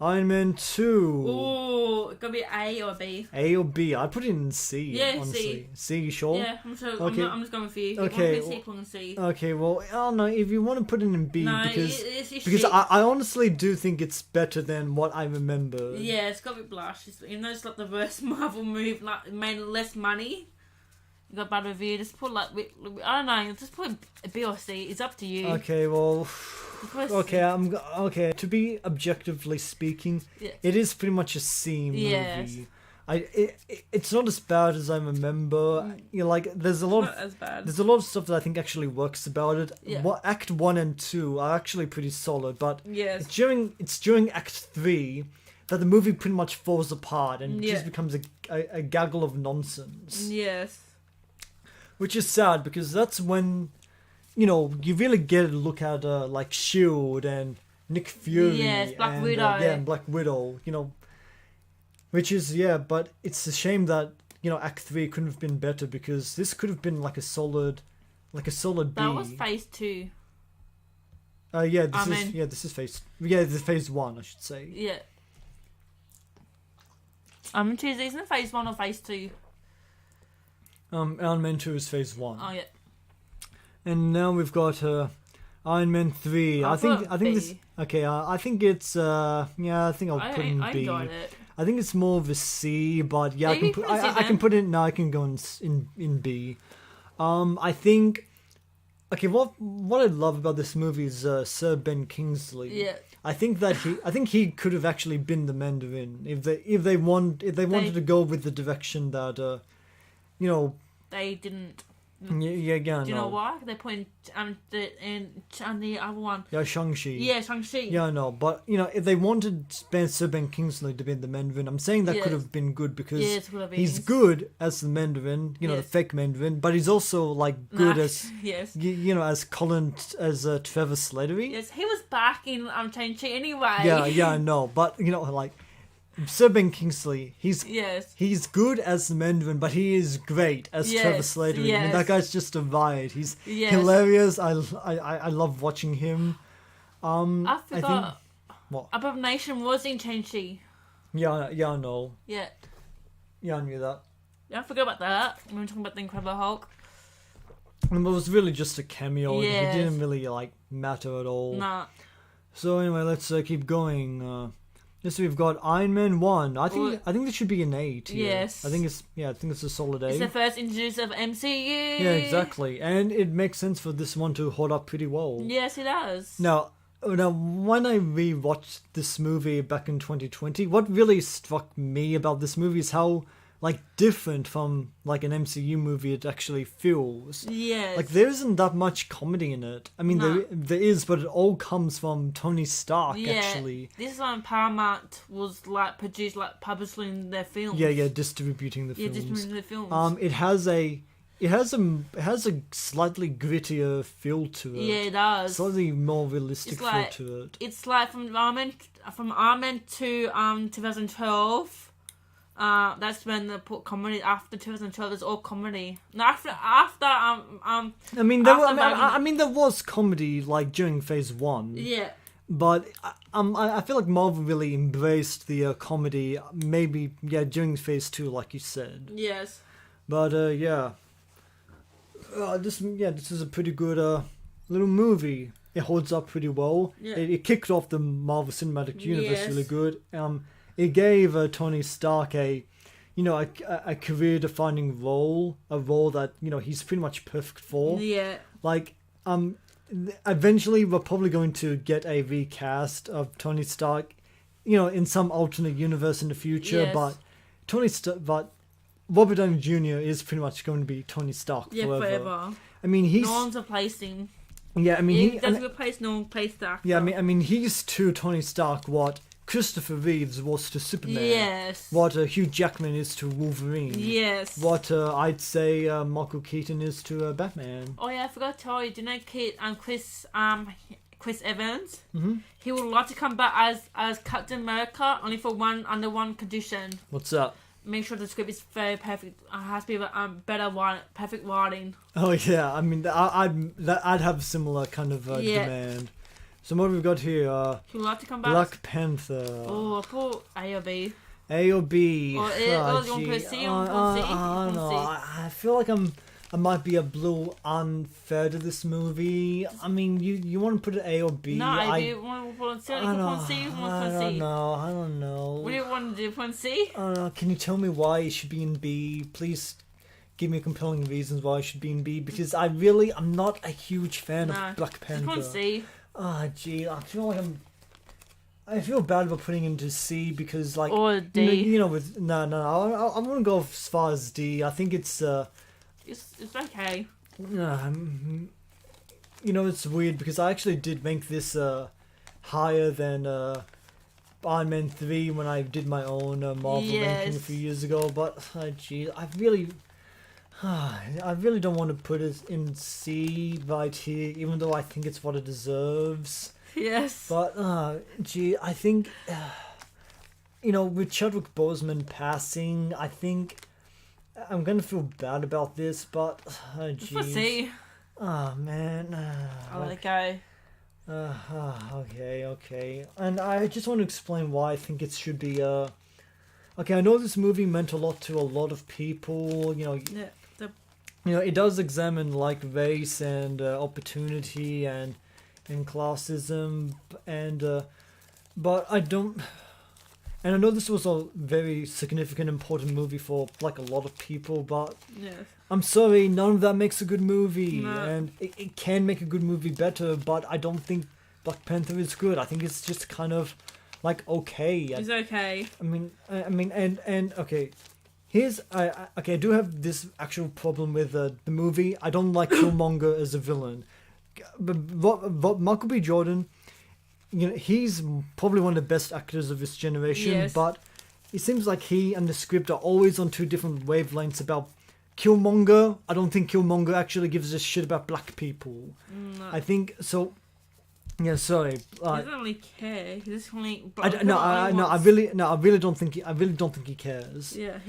Iron Man 2. Ooh, it's gonna be A or B. A or B? I'd put it in C. Yeah, honestly. C, sure? Yeah, I'm just going for you. Okay. C. Okay, well, I don't know if you want to put it in B, no, because it's I honestly do think it's better than what I remember. Yeah, it's got to be Blush. Even though it's like the worst Marvel movie, like made less money. You got bad review. Just put I don't know. Just put a B or C. It's up to you. Okay, well. Okay. To be objectively speaking, it is pretty much a C movie. Yes. It's not as bad as I remember. You know, like there's a lot of stuff that I think actually works about it. Yeah. Act 1 and 2 are actually pretty solid, but yes. it's during Act 3 that the movie pretty much falls apart and just becomes a gaggle of nonsense. Yes. Which is sad, because that's when, you know, you really get a look at like S.H.I.E.L.D. and Nick Fury. Yes, Black Widow. And Black Widow, you know. Which is, but it's a shame that, you know, Act 3 couldn't have been better, because this could have been like a solid B. That was Phase 2. This is Phase 1, I should say. Yeah. I'm choosing, isn't it Phase 1 or Phase 2? Iron Man 2 is Phase 1. Oh, yeah. And now we've got Iron Man 3. I think this. Okay, I think it's. I think I'll put in B. I enjoyed it. I think it's more of a C, but I can put it. No, I can go in B. I think. Okay, what I love about this movie is Sir Ben Kingsley. Yeah. I think he could have actually been the Mandarin if they wanted to go with the direction that you know. They didn't. Do you know why? They put in the other one. Yeah, Shang-Chi. Yeah, Shang-Chi. Yeah, I know. But, you know, if they wanted Sir Ben Kingsley to be the Mandarin, I'm saying that could have been good, because he's good as the Mandarin, you know, the fake Mandarin, but he's also, like, good as, you know, as Trevor Slattery. Yes, he was back in Shang-Chi anyway. Yeah, I know. But, you know, like, Sir Ben Kingsley, he's good as the Mandarin, but he is great as Trevor Slattery. Yes. I mean, that guy's just a riot. He's hilarious. I love watching him. I forgot. I think, what? Abomination was in Shang-Chi. Yeah, I know. Yeah. Yeah, I knew that. Yeah, I forgot about that. We were talking about the Incredible Hulk. And it was really just a cameo. Yes. It didn't really, like, matter at all. Nah. So anyway, let's keep going. So we've got Iron Man 1. I think this should be an A tier. Yes. I think it's a solid A. It's the first introduce of MCU. Yeah, exactly. And it makes sense for this one to hold up pretty well. Yes, it does. Now when I rewatched this movie back in 2020, what really struck me about this movie is how, like, different from, like, an MCU movie it actually feels. Yes. Like, there isn't that much comedy in it. I mean, there is, but it all comes from Tony Stark, actually. This is when Paramount was, like, publishing their films. Yeah, distributing the films. Yeah, distributing the films. It has a slightly grittier feel to it. Yeah, it does. Slightly more realistic feel to it. It's like from Iron Man to 2012. That's when they put comedy. After 2012, there's all comedy. I mean, there was comedy, like, during Phase 1. Yeah. But I feel like Marvel really embraced the comedy, maybe during Phase 2, like you said. Yes. But this is a pretty good little movie. It holds up pretty well. Yeah. It kicked off the Marvel Cinematic Universe really good. It gave Tony Stark a career-defining role, a role that, you know, he's pretty much perfect for. Yeah. Like, eventually we're probably going to get a recast of Tony Stark, you know, in some alternate universe in the future, but Robert Downey Jr. is pretty much going to be Tony Stark forever. I mean, no one's replacing him. Yeah, I mean, he doesn't replace no one replace Stark. Yeah, I mean, he's to Tony Stark what Christopher Reeves was to Superman. Yes. What Hugh Jackman is to Wolverine. Yes. What I'd say Michael Keaton is to Batman. Oh yeah, I forgot to tell you. Do you know Chris Evans? Mm-hmm. He would like to come back as Captain America, only for under one condition. What's that? Make sure the script is very perfect. It has to be better perfect writing. Oh yeah, I mean, I'd have similar kind of demand. So what we've got here? He would like to come back. Black Panther. Oh, I put A or B. A or B. Or you want to put C? I don't know. I feel like I might be a little unfair to this movie. I mean, you want to put it A or B? No, I want to put C. You can put C. You want to put C. I don't know. What do you want to do? Put C? I don't know. Can you tell me why it should be in B? Please give me compelling reasons why it should be in B. Because I'm not a huge fan of Black Panther. Just put C. Gee, I feel bad about putting into C because like or D. I wouldn't go as far as D. I think it's okay. It's weird because I actually did make this higher than Iron Man 3 when I did my own Marvel ranking a few years ago. But gee, I really don't want to put it in C right here, even though I think it's what it deserves. Yes. But, gee, I think, with Chadwick Boseman passing, I think I'm going to feel bad about this, but, gee. Let's see. Oh, man. I'll let it go. Okay. And I just want to explain why I think it should be, okay, I know this movie meant a lot to a lot of people, it does examine, like, race and opportunity and classism, but I don't... And I know this was a very significant, important movie for, like, a lot of people, but... Yes. I'm sorry, none of that makes a good movie. No. And it can make a good movie better, but I don't think Black Panther is good. I think it's just kind of, like, okay. It's okay. I mean, okay... I do have this actual problem with the movie. I don't like Killmonger as a villain. But Michael B. Jordan, he's probably one of the best actors of his generation, but it seems like he and the script are always on two different wavelengths about Killmonger. I don't think Killmonger actually gives a shit about black people. No. I think so. Yeah, sorry. He doesn't really care. He just only. I really don't think he cares. Yeah,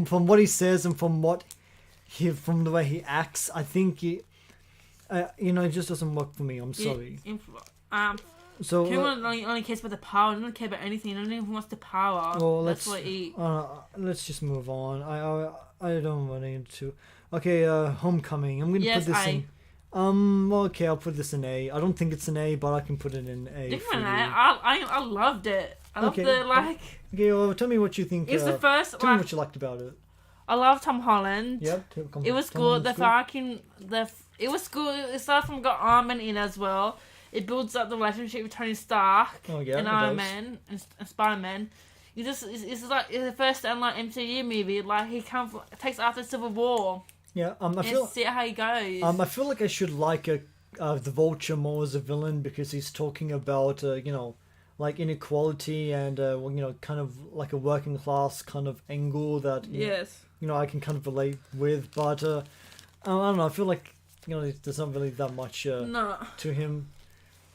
from what he says and from the way he acts, I think he, it just doesn't work for me. I'm sorry. So only cares about the power. He doesn't care about anything. He doesn't even wants the power. Well, let's just move on. I don't want to. Okay, Homecoming. I'm gonna put this in. Okay, I'll put this in A. I don't think it's an A, but I can put it in A. I loved it. I loved it, like... Okay, well, tell me what you think. It's the first... Tell me what you liked about it. I love Tom Holland. Yep. It was good. It was good. It started from got Iron Man in as well. It builds up the relationship with Tony Stark and Iron Man and Spider-Man. It's like it's the first MCU movie. Like he takes after Civil War. Yeah, I feel. See how he goes. I feel like I should like the Vulture more as a villain because he's talking about like inequality and kind of like a working class kind of angle that I can kind of relate with. But I don't know. I feel like there's not really that much to him.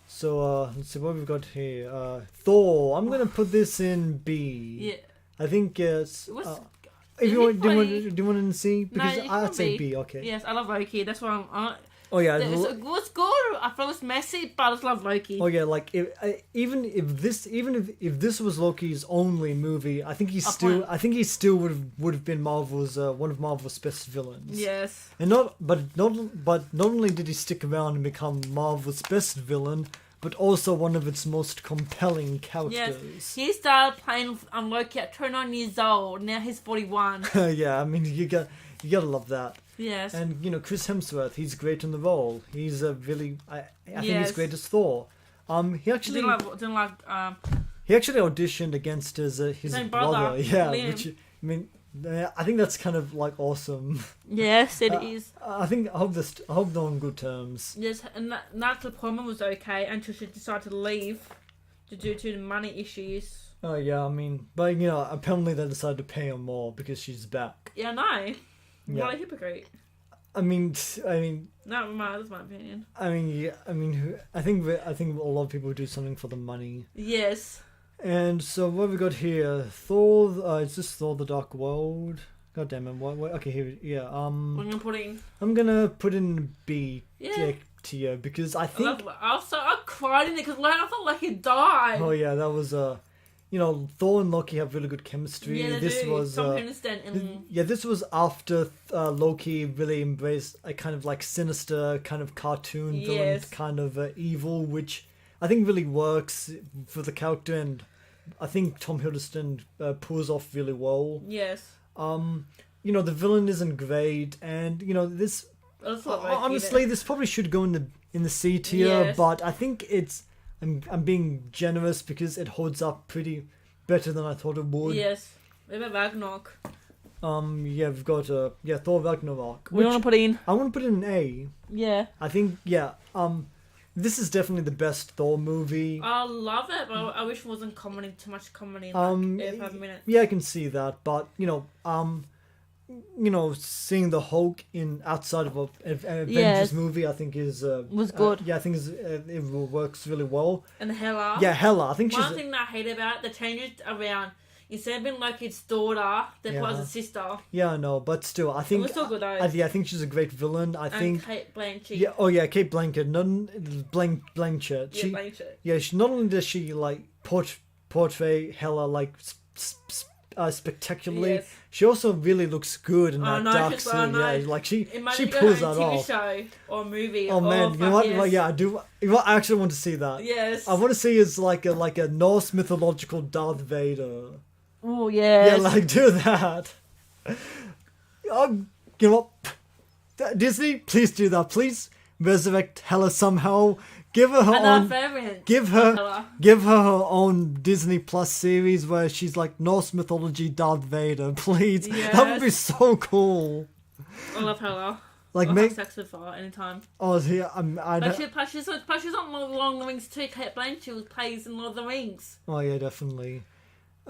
So let's see what we've got here. Thor. I'm gonna put this in B. Yeah. I think it's. Do you want it in C? Because I'd say B. Okay. Yes, I love Loki. That's why I'm. Oh yeah, it's good. I thought it was messy, but I just love Loki. Oh yeah, like even if this was Loki's only movie, I think he still would have been Marvel's one of Marvel's best villains. Yes. And not only did he stick around and become Marvel's best villain, but also one of its most compelling characters. Yes. He started playing Loki at 29 years old. Now he's 41. Yeah, I mean you gotta love that. Yes. And Chris Hemsworth, he's great in the role. He's I think he's great as Thor. He actually he actually auditioned against his brother. Yeah, Liam. Which I think that's kind of like awesome. Yes, it is. I hope they're on good terms. Yes, and Natalie Portman was okay until she decided to leave. due to the money issues. Oh yeah, I mean, but apparently they decided to pay her more because she's back. Yeah, no. Yeah. What a hypocrite. I mean, No, that's my opinion. I think a lot of people do something for the money. Yes. And so what have we got here? Thor. Is this Thor: The Dark World? God damn it! What? Okay, here. Yeah. What are you putting? I'm gonna put in B. Yeah. Tier because I think. I cried in it because I thought Loki died. Oh yeah, that was Thor and Loki have really good chemistry. Yeah, this was this was after Loki really embraced a kind of like sinister kind of cartoon villain kind of evil, which I think really works for the character, and I think Tom Hiddleston pulls off really well. Yes. The villain isn't great, and this honestly this probably should go in the C tier, but I think it's. I'm being generous because it holds up pretty better than I thought it would. Yes. We have Ragnarok. We've got Thor Ragnarok. We want to put in. I want to put in an A. Yeah. I think this is definitely the best Thor movie. I love it, but I wish it wasn't too much comedy in like 5 minutes. Yeah, I can see that, but seeing the Hulk outside of an Avengers movie, I think was good. I think it works really well. And Hela. Yeah, Hela. I think one thing that I hate about it, they changed it around. Instead of being like his daughter, they put as a sister. Yeah, I know, but still, I think. It was still good though. I think she's a great villain. I think Kate Blanchett. Yeah. Oh yeah, Kate Blanchett. Blanchett. Blanchett. Yeah. Not only does she like portray Hela like spectacularly. Yes. She also really looks good in that dark suit. Yeah, like she pulls that off. TV show or movie. Oh man, you know what? Yes. Yeah, I do. I actually want to see that. Yes. I want to see is like a Norse mythological Darth Vader. Oh yes. Yeah, like do that. You know what? Disney, please do that. Please resurrect Hela somehow. Give her her own. Give her own Disney Plus series where she's like Norse mythology Darth Vader. Please, that would be so cool. I love Hela. Like I'll have sex with her anytime. Oh yeah, she's on Lord of the Rings too. Kate Blanchett plays in Lord of the Rings. Oh yeah, definitely.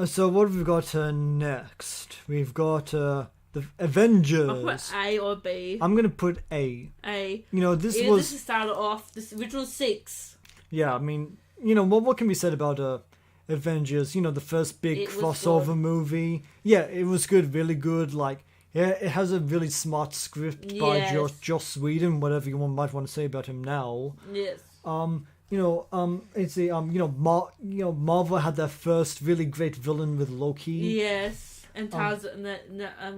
So what have we got next? We've got the Avengers. I'll put A or B. I'm gonna put A. A. This was. This started off. This original 6. Yeah, I mean, what can be said about Avengers? The first big crossover movie. Yeah, it was good, really good. Like, yeah, it has a really smart script by Joss Whedon. Whatever you might want to say about him now. Yes. It's Marvel had their first really great villain with Loki. Yes. And Taz and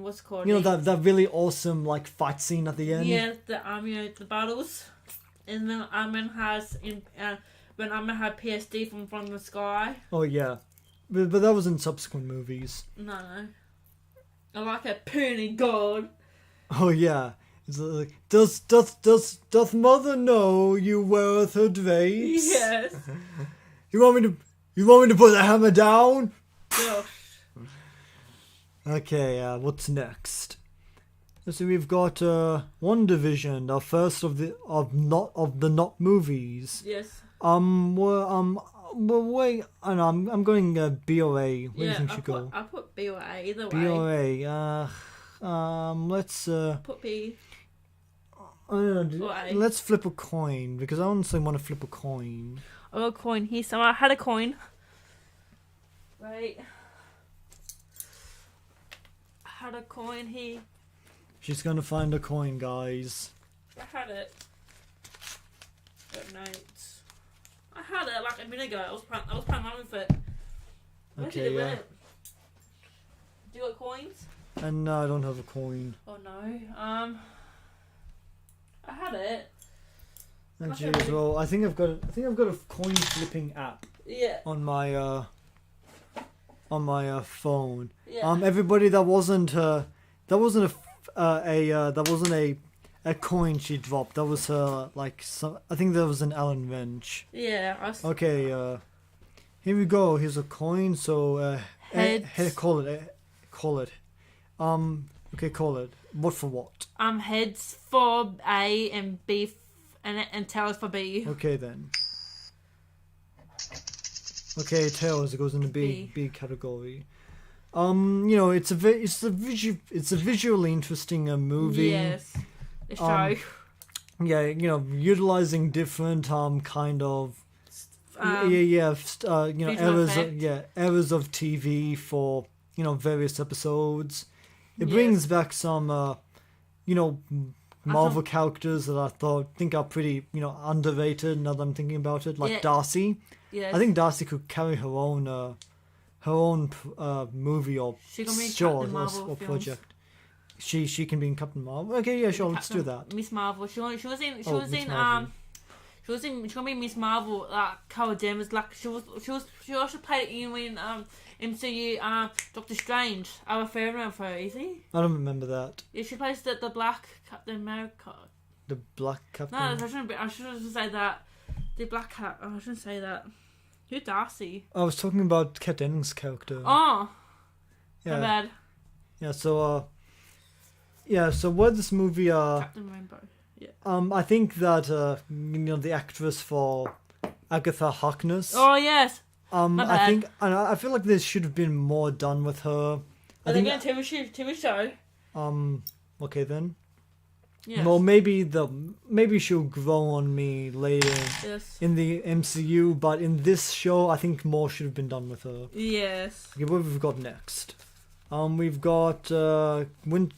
what's it called? That really awesome like fight scene at the end. Yeah, the battles, and then Iron has when Iron had PSD from the sky. Oh yeah, but that was in subsequent movies. No, I like a puny god. Oh yeah, it's like does Mother know you worth her dress? Yes. You want me to put the hammer down? Gosh. Okay, what's next? So we've got WandaVision, our first of the not movies. Yes. Wait, I know, I'm going B or A. Where do you think should go? I'll put B or A, either way. B or A. Let's put B. I don't know. Let's flip a coin because I honestly want to flip a coin. I got a coin here. So I had a coin. Right. I had a coin here. She's gonna find a coin, guys. I had it. Got notes. I had it like a minute ago. I was playing around with it. Okay, yeah. Do you got coins? No, I don't have a coin. Oh no. I had it. Actually, as well. I think I've got a coin flipping app. Yeah. On my phone. Yeah. Everybody, that wasn't a coin she dropped. That was her I think that was an Allen wrench. Yeah. Okay. Here we go. Here's a coin. So call it. Okay, call it. What for what? Heads for A and B and tails for B. Okay then. Okay, Tales. It goes in the B category. It's a visually interesting movie. Yes. The show. Utilizing different kind of errors of TV for various episodes. It brings back some Marvel characters that I think are pretty underrated. Now that I'm thinking about it, like Darcy. Yes. I think Darcy could carry her own movie or show or project. She can be in Captain Marvel. Okay, yeah, sure, let's do that. She's gonna be Miss Marvel. Cara Danvers. She also played in MCU. Doctor Strange. Our favorite of her, is he? I don't remember that. Yeah, she plays the Black Captain America. The Black Captain. No, I shouldn't say that. The Black Cat. I shouldn't say that. Who's Darcy? I was talking about Kat Dennings' character. Oh, yeah. My bad. Yeah. So what this movie Captain Rainbow. Yeah. I think that the actress for Agatha Harkness. Oh yes. I feel like there should have been more done with her. Are they going to TV show? Okay then. Yes. Well, maybe she'll grow on me later in the MCU, but in this show, I think more should have been done with her. Yes. Okay, what have we got next? We've got Falcon,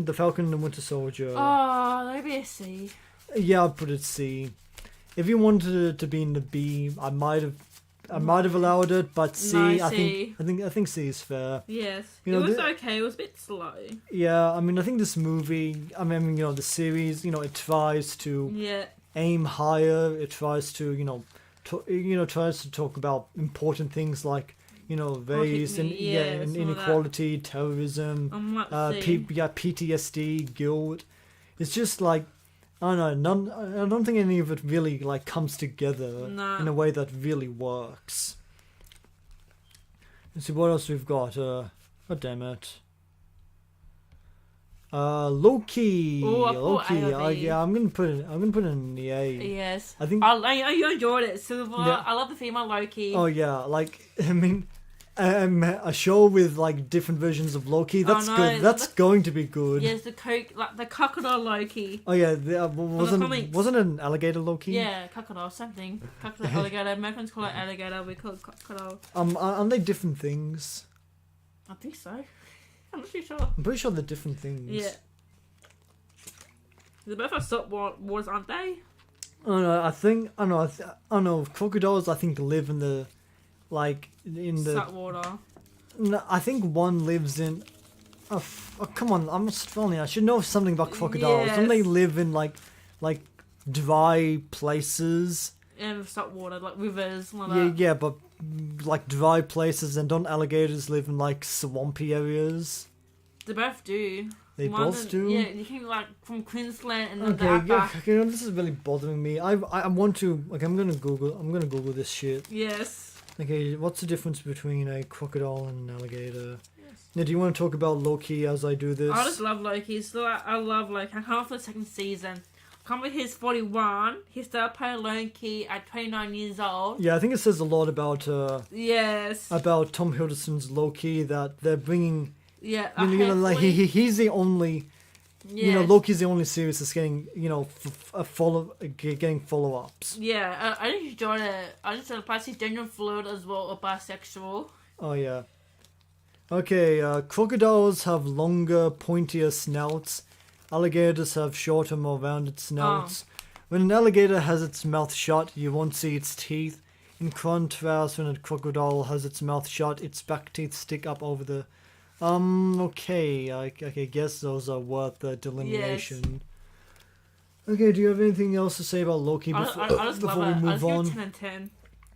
the Falcon and the Winter Soldier. Oh, maybe a C. Yeah, I'll put it C. If you wanted it to be in the B, I might have allowed it, but C, no, C. I think C is fair. Yes, it was okay. It was a bit slow. Yeah, I mean, I think this movie, the series, it tries to aim higher. It tries to, tries to talk about important things like, race and inequality, terrorism, PTSD, guilt. It's just like, I don't know, I don't think any of it really like comes together in a way that really works. Let's see what else we've got. God damn it. Loki. Loki. I'm gonna put it in the A. Yes. I think you enjoyed it, Silver. Yeah. I love the female Loki. Oh yeah, a show with like different versions of Loki. That's good. That's going to be good. Yes, the crocodile Loki. Oh yeah, wasn't it an alligator Loki? Yeah, crocodile, something. Crocodile, alligator. Americans call it alligator. We call it crocodile. Aren't they different things? I think so. I'm not too sure. I'm pretty sure they're different things. Yeah. They're both are salt waters, aren't they? Oh no, I know. Crocodiles, I think, live in the salt water. No, I think one lives in. Oh, come on! I'm Australian. I should know something about crocodiles. Yes. Don't they live in like dry places? And salt water, like rivers, like that. Yeah, but like dry places, and don't alligators live in like swampy areas? They both do. They both do? Yeah, you can like from Queensland and then okay, this is really bothering me. I want to I'm gonna Google this shit. Yes. Okay, what's the difference between a crocodile and an alligator? Yes. Now, do you want to talk about Loki as I do this? I just love Loki. So I love Loki. I can't wait for the second season. Come with his 41. He started playing Loki at 29 years old. Yeah, I think it says a lot about yes, about Tom Hiddleston's Loki, that they're bringing. Yeah, he's the only. Yes. Loki's the only series that's getting getting follow-ups. Yeah, I just enjoyed it. I just enjoyed it. Plus, he's gender fluid as well, or bisexual. Oh yeah. Okay, crocodiles have longer, pointier snouts. Alligators have shorter, more rounded snouts. When an alligator has its mouth shut, you won't see its teeth. In contrast, when a crocodile has its mouth shut, its back teeth stick up over the... okay, I guess those are worth the delineation. Yes. Okay, do you have anything else to say about Loki before we move on? 10 and 10.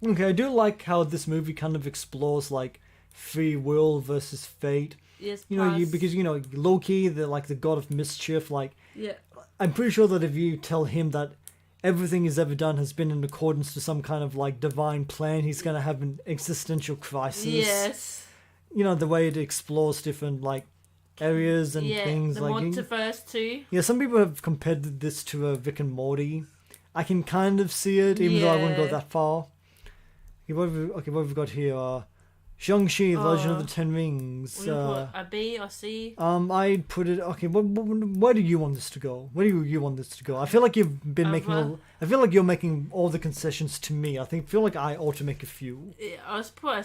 Okay, I do like how this movie kind of explores, like, free will versus fate. Yes, because Loki, the god of mischief, I'm pretty sure that if you tell him that everything he's ever done has been in accordance to some kind of like divine plan, he's gonna have an existential crisis. Yes. The way it explores different areas and things the multiverse too. Yeah, some people have compared this to Rick and Morty. I can kind of see it, even though I wouldn't go that far. what have we got here? Shang-Chi, Legend of the Ten Rings. Would you put a B or C? I'd put it. Okay, where do you want this to go? Where do you want this to go? I feel like you've been I feel like you're making all the concessions to me. Feel like I ought to make a few. Yeah, I was put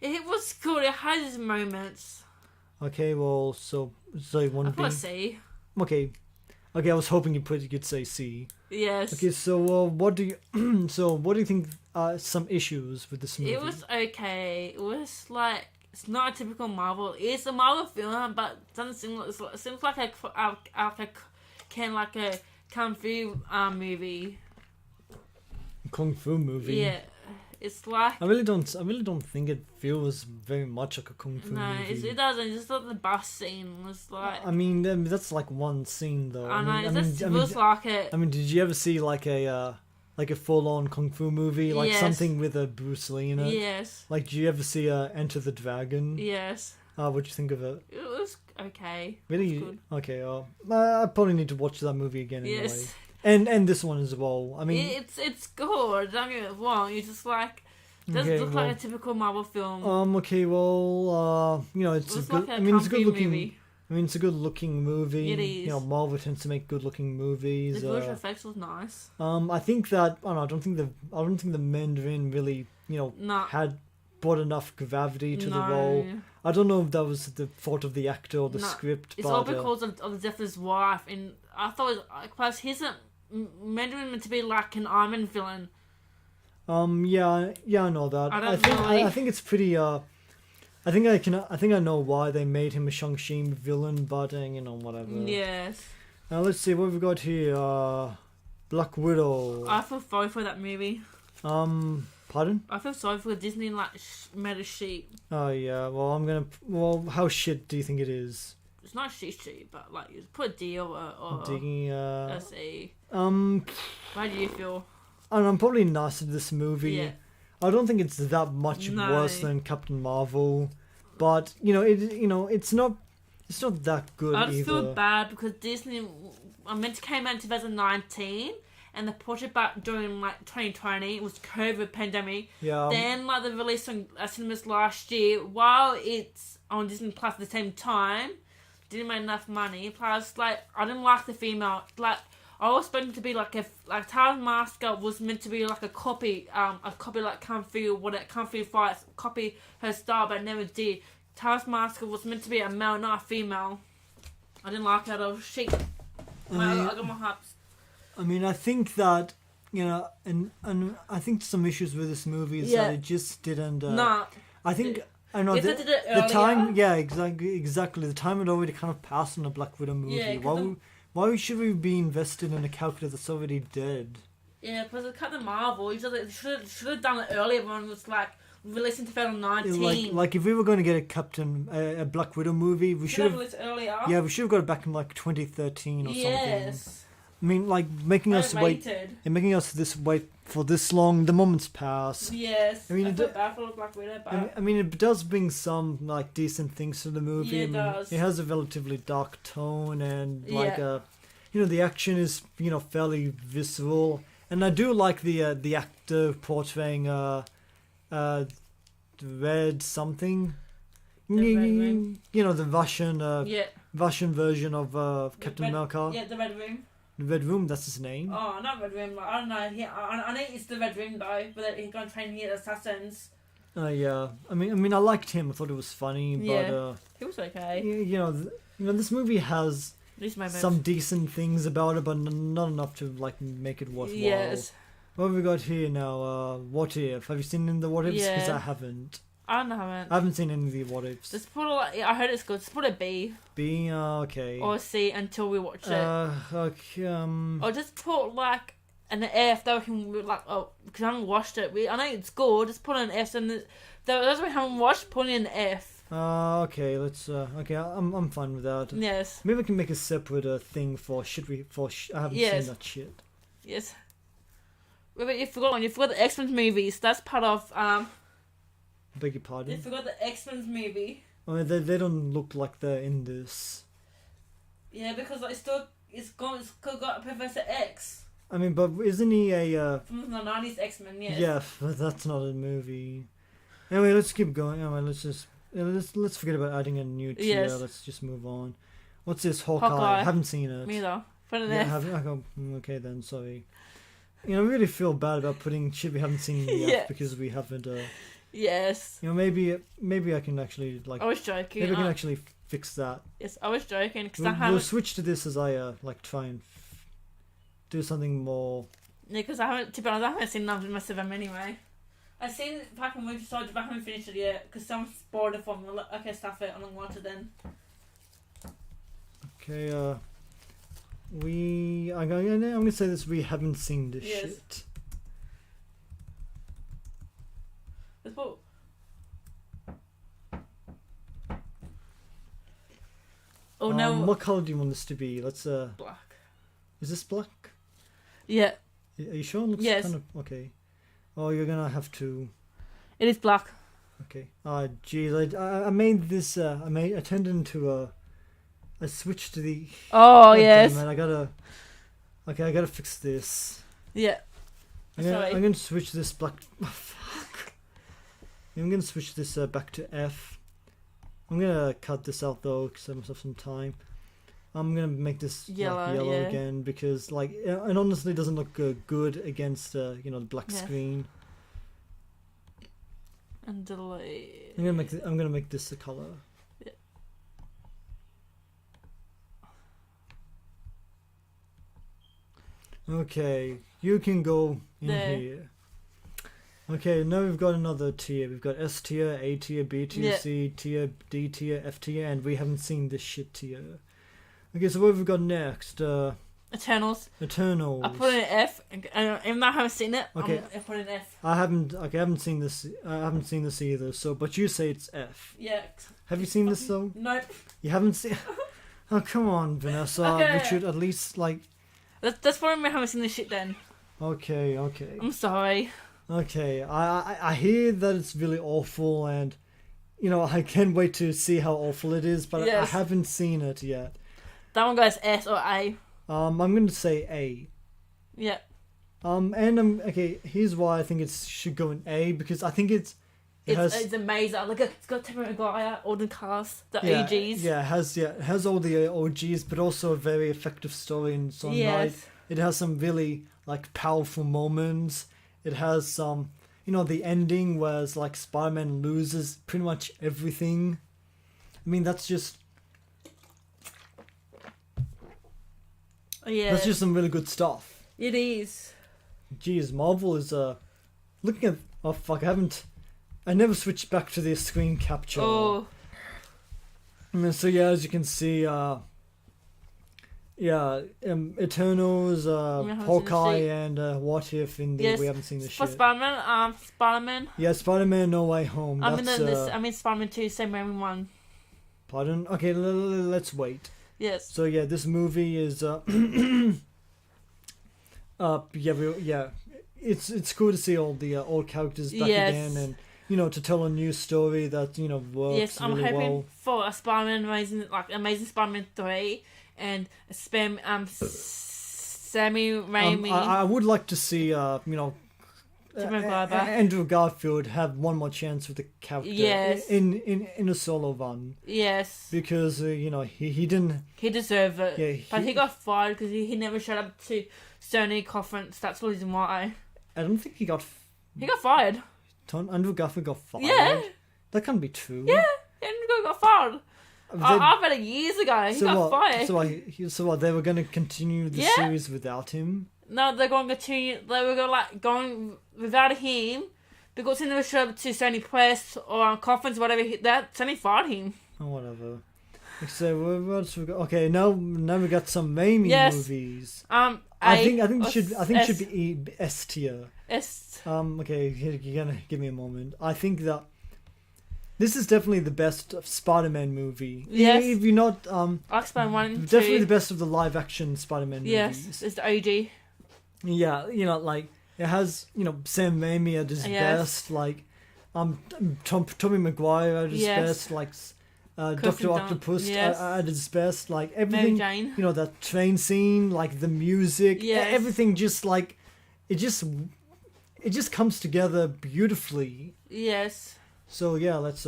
it was good. It had its moments. Okay, well, so you want to be? I put a C. Okay, I was hoping you'd say C. Yes. Okay, so what do you think are some issues with this movie? It was okay. It was like, it's not a typical Marvel. It's a Marvel film, but it doesn't seem like, it seems like a kung fu movie. Kung fu movie. Yeah. It's like, I really don't think it feels very much like a kung fu movie. No, it doesn't. Just like the bus scene was like. I mean, that's like one scene though. I know. It feels like it. I mean, did you ever see like a full-on kung fu movie, like yes. something with a Bruce Lee in it? Yes. Like, did you ever see Enter the Dragon? Yes. What'd you think of it? It was okay. Really? Good. Okay. I probably need to watch that movie again anyway. Yes. And this one as well. I mean, it's good. Don't get me wrong. You just like, it doesn't look like a typical Marvel film. Okay. Well. It's a good. Like it's a good looking movie. It's a good looking movie. It is. Marvel tends to make good looking movies. The visual effects was nice. I think that I don't think the Mandarin really had brought enough gravity to the role. I don't know if that was the fault of the actor or the script. It's all because of the death of his wife, and I thought it was, plus he's a Mandarin meant to be like an Iron Man villain. Yeah, I know that. I think it's pretty. I think I know why they made him a Shang-Chi villain, but whatever. Yes. Now let's see what we got here. Black Widow. I feel sorry for that movie. Pardon? I feel sorry for Disney made a sheet. Oh yeah. Well, how shit do you think it is? It's not shit, but like you put a D or a C. How do you feel? I'm probably nice to this movie. Yeah. I don't think it's that much worse than Captain Marvel, but it's not that good either. I just feel bad because Disney came out in 2019 and they pushed it back during like 2020. It was COVID pandemic. Yeah. Then like they released on cinemas last year while it's on Disney Plus at the same time. Didn't make enough money. Plus, like, I didn't like the female. Like, I was supposed to be like Taskmaster was meant to be like a copy like Kung Fu fights, copy her style, but it never did. Taskmaster was meant to be a male, not a female. I didn't like that. I got my hopes. I mean, I think that and I think some issues with this movie is that it just didn't. I think. I know the time. Yeah, exactly. The time had already kind of passed on a Black Widow movie. Yeah, why should we be invested in a character that's already dead? Yeah, because it's Captain Marvel. You should have done it earlier when it was like released in 2019. Like if we were going to get a Black Widow movie, we should have released earlier. Yeah, we should have got it back in like 2013 or something. Yes. I mean, like making us wait for this long. The moment's passed. Yes. I mean, I feel bad for Black Widow, but I mean, it does bring some like decent things to the movie. Yeah, it does. It has a relatively dark tone, and the action is fairly visceral, and I do like the actor portraying Red something. The Russian version of Captain America. Yeah, the Red Room. The Red Room, that's his name. Oh, not Red Room. I don't know. I know it's the Red Room though, but he's going to train here at Assassins. Yeah. I mean, I liked him. I thought it was funny, but it was okay. This movie has some decent things about it, but not enough to like make it worthwhile. Yes. What have we got here now? What If? Have you seen any of the What Ifs? Because I haven't. I haven't. I haven't seen any of the What Ifs. Just put I heard it's good. Just put a B. B, okay. Or C until we watch it. Okay. Or just put like an F that we can like. Oh, because I haven't watched it. I know it's good. Just put an F, and those we haven't watched, put in an F. Okay. Let's. Okay, I'm fine with that. Yes. Maybe we can make a separate thing for I haven't seen that shit. Yes. Wait, you forgot the X-Men movies. That's part of Beg your pardon? You forgot the X-Men movie. I mean, they don't look like they're in this. Yeah, because it's got Professor X. I mean, but isn't he a... From the 90s X-Men, yes. Yeah, but that's not a movie. Anyway, let's keep going. Anyway, let's forget about adding a new tier. Yes. Let's just move on. What's this? Hawkeye. I haven't seen it. Me either. Put it okay then, sorry. I really feel bad about putting shit we haven't seen yet because we haven't... yes. Maybe I can actually, I was joking. Maybe I can actually fix that. Yes, I was joking. Cause we'll switch to this as I, try and do something more... Yeah, because to be honest, I haven't seen none of most of them anyway. I've seen Pac and Winter Soldier, but I haven't finished it yet because someone spoiled it for me. Okay, stuff it. I don't want it then. Okay, I'm gonna say this. We haven't seen this shit. Let's put. Oh no! What color do you want this to be? Let's Black. Is this black? Yeah. Are you sure? It looks kind of okay. Oh, you're gonna have to. It is black. Okay. Geez, I made this. I turned it into a. I switched to the. Oh yes. Damn it, I gotta fix this. Yeah. I'm gonna switch this black. Oh, fuck. I'm gonna switch this back to F. I'm gonna cut this out though, because I must have some time. I'm gonna make this yellow again because it honestly doesn't look good against the black screen. And delete. I'm gonna make this a color. Yeah. Okay, you can go in here. Okay, now we've got another tier. We've got S tier, A tier, B tier, C tier, D tier, F tier, and we haven't seen this shit tier. Okay, so what have we got next? Eternals. I put in F, and even though I haven't seen it, okay. I put in F. I haven't seen this. I haven't seen this either. So, but you say it's F. Yeah. Have you seen this though? Nope. You haven't seen. Oh come on, Vanessa. Okay. We should at least That's probably me haven't seen this shit then. Okay. I'm sorry. Okay, I hear that it's really awful, and I can't wait to see how awful it is, but I haven't seen it yet. That one goes S or A. I'm going to say A. Yeah. And okay. Here's why I think it should go in A, because I think it's amazing. Look, it's got Tobey Maguire, all the cast, the OGs. Yeah, it has all the OGs, but also a very effective story in its own right. It has some really powerful moments. It has some, the ending where Spider-Man loses pretty much everything. I mean, that's just. Yeah. That's just some really good stuff. It is. Jeez, Marvel is looking at. Oh fuck! I never switched back to the screen capture. Oh. So yeah, as you can see, Eternals, Hawkeye, and What If we haven't seen this shit. For Spider-Man. Yeah, Spider-Man No Way Home. I mean Spider-Man 2, Sam Raimi 1. Pardon? Okay, let's wait. Yes. So yeah, this movie is it's cool to see all the old characters back again, and to tell a new story that works. Yes, I'm really hoping well. for a Spider-Man Amazing Spider-Man 3 and Sammy Raimi. I would like to see Andrew Garfield have one more chance with the character. Yes. In a solo run. Yes. Because he didn't. He deserved it. Yeah. But he got fired because he never showed up to Sony conference. That's the reason why. I don't think he got. He got fired. Andrew Garfield got fired. Yeah. That can't be true. Yeah. Andrew got fired. I read it years ago. He got fired. So what? They were going to continue the series without him? No, they're going to continue. They were going without him because he never showed up to Sony press or conference, whatever. That Sony fired him. Oh, whatever. So what else we got? Okay, now we got some Raimi movies. I think it should be S tier. S. Okay, you're gonna give me a moment. I think that this is definitely the best Spider-Man movie. Yes. If you're not X-Men 1 and 2. Definitely the best of the live-action Spider-Man movies. Yes, it's the OG. Yeah, it has Sam Raimi at his best. Tobey Maguire at his best. Dr. Octopus at its best. Like everything, Mary Jane. you know, that train scene, like the music, everything just like it just comes together beautifully. Yes. So yeah, that's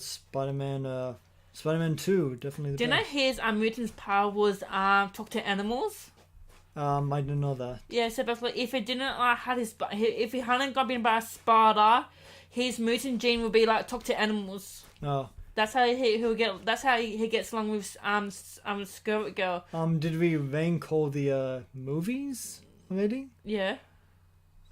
Spider-Man. Spider-Man 2, definitely. Do you know his mutant's power was talk to animals? I didn't know that. Yeah, so basically, if it didn't if he hadn't got bitten by a spider, his mutant gene would be like talk to animals. Oh. That's how he'll get. That's how he gets along with Scarlet Girl. Did we rank all the movies already? Yeah.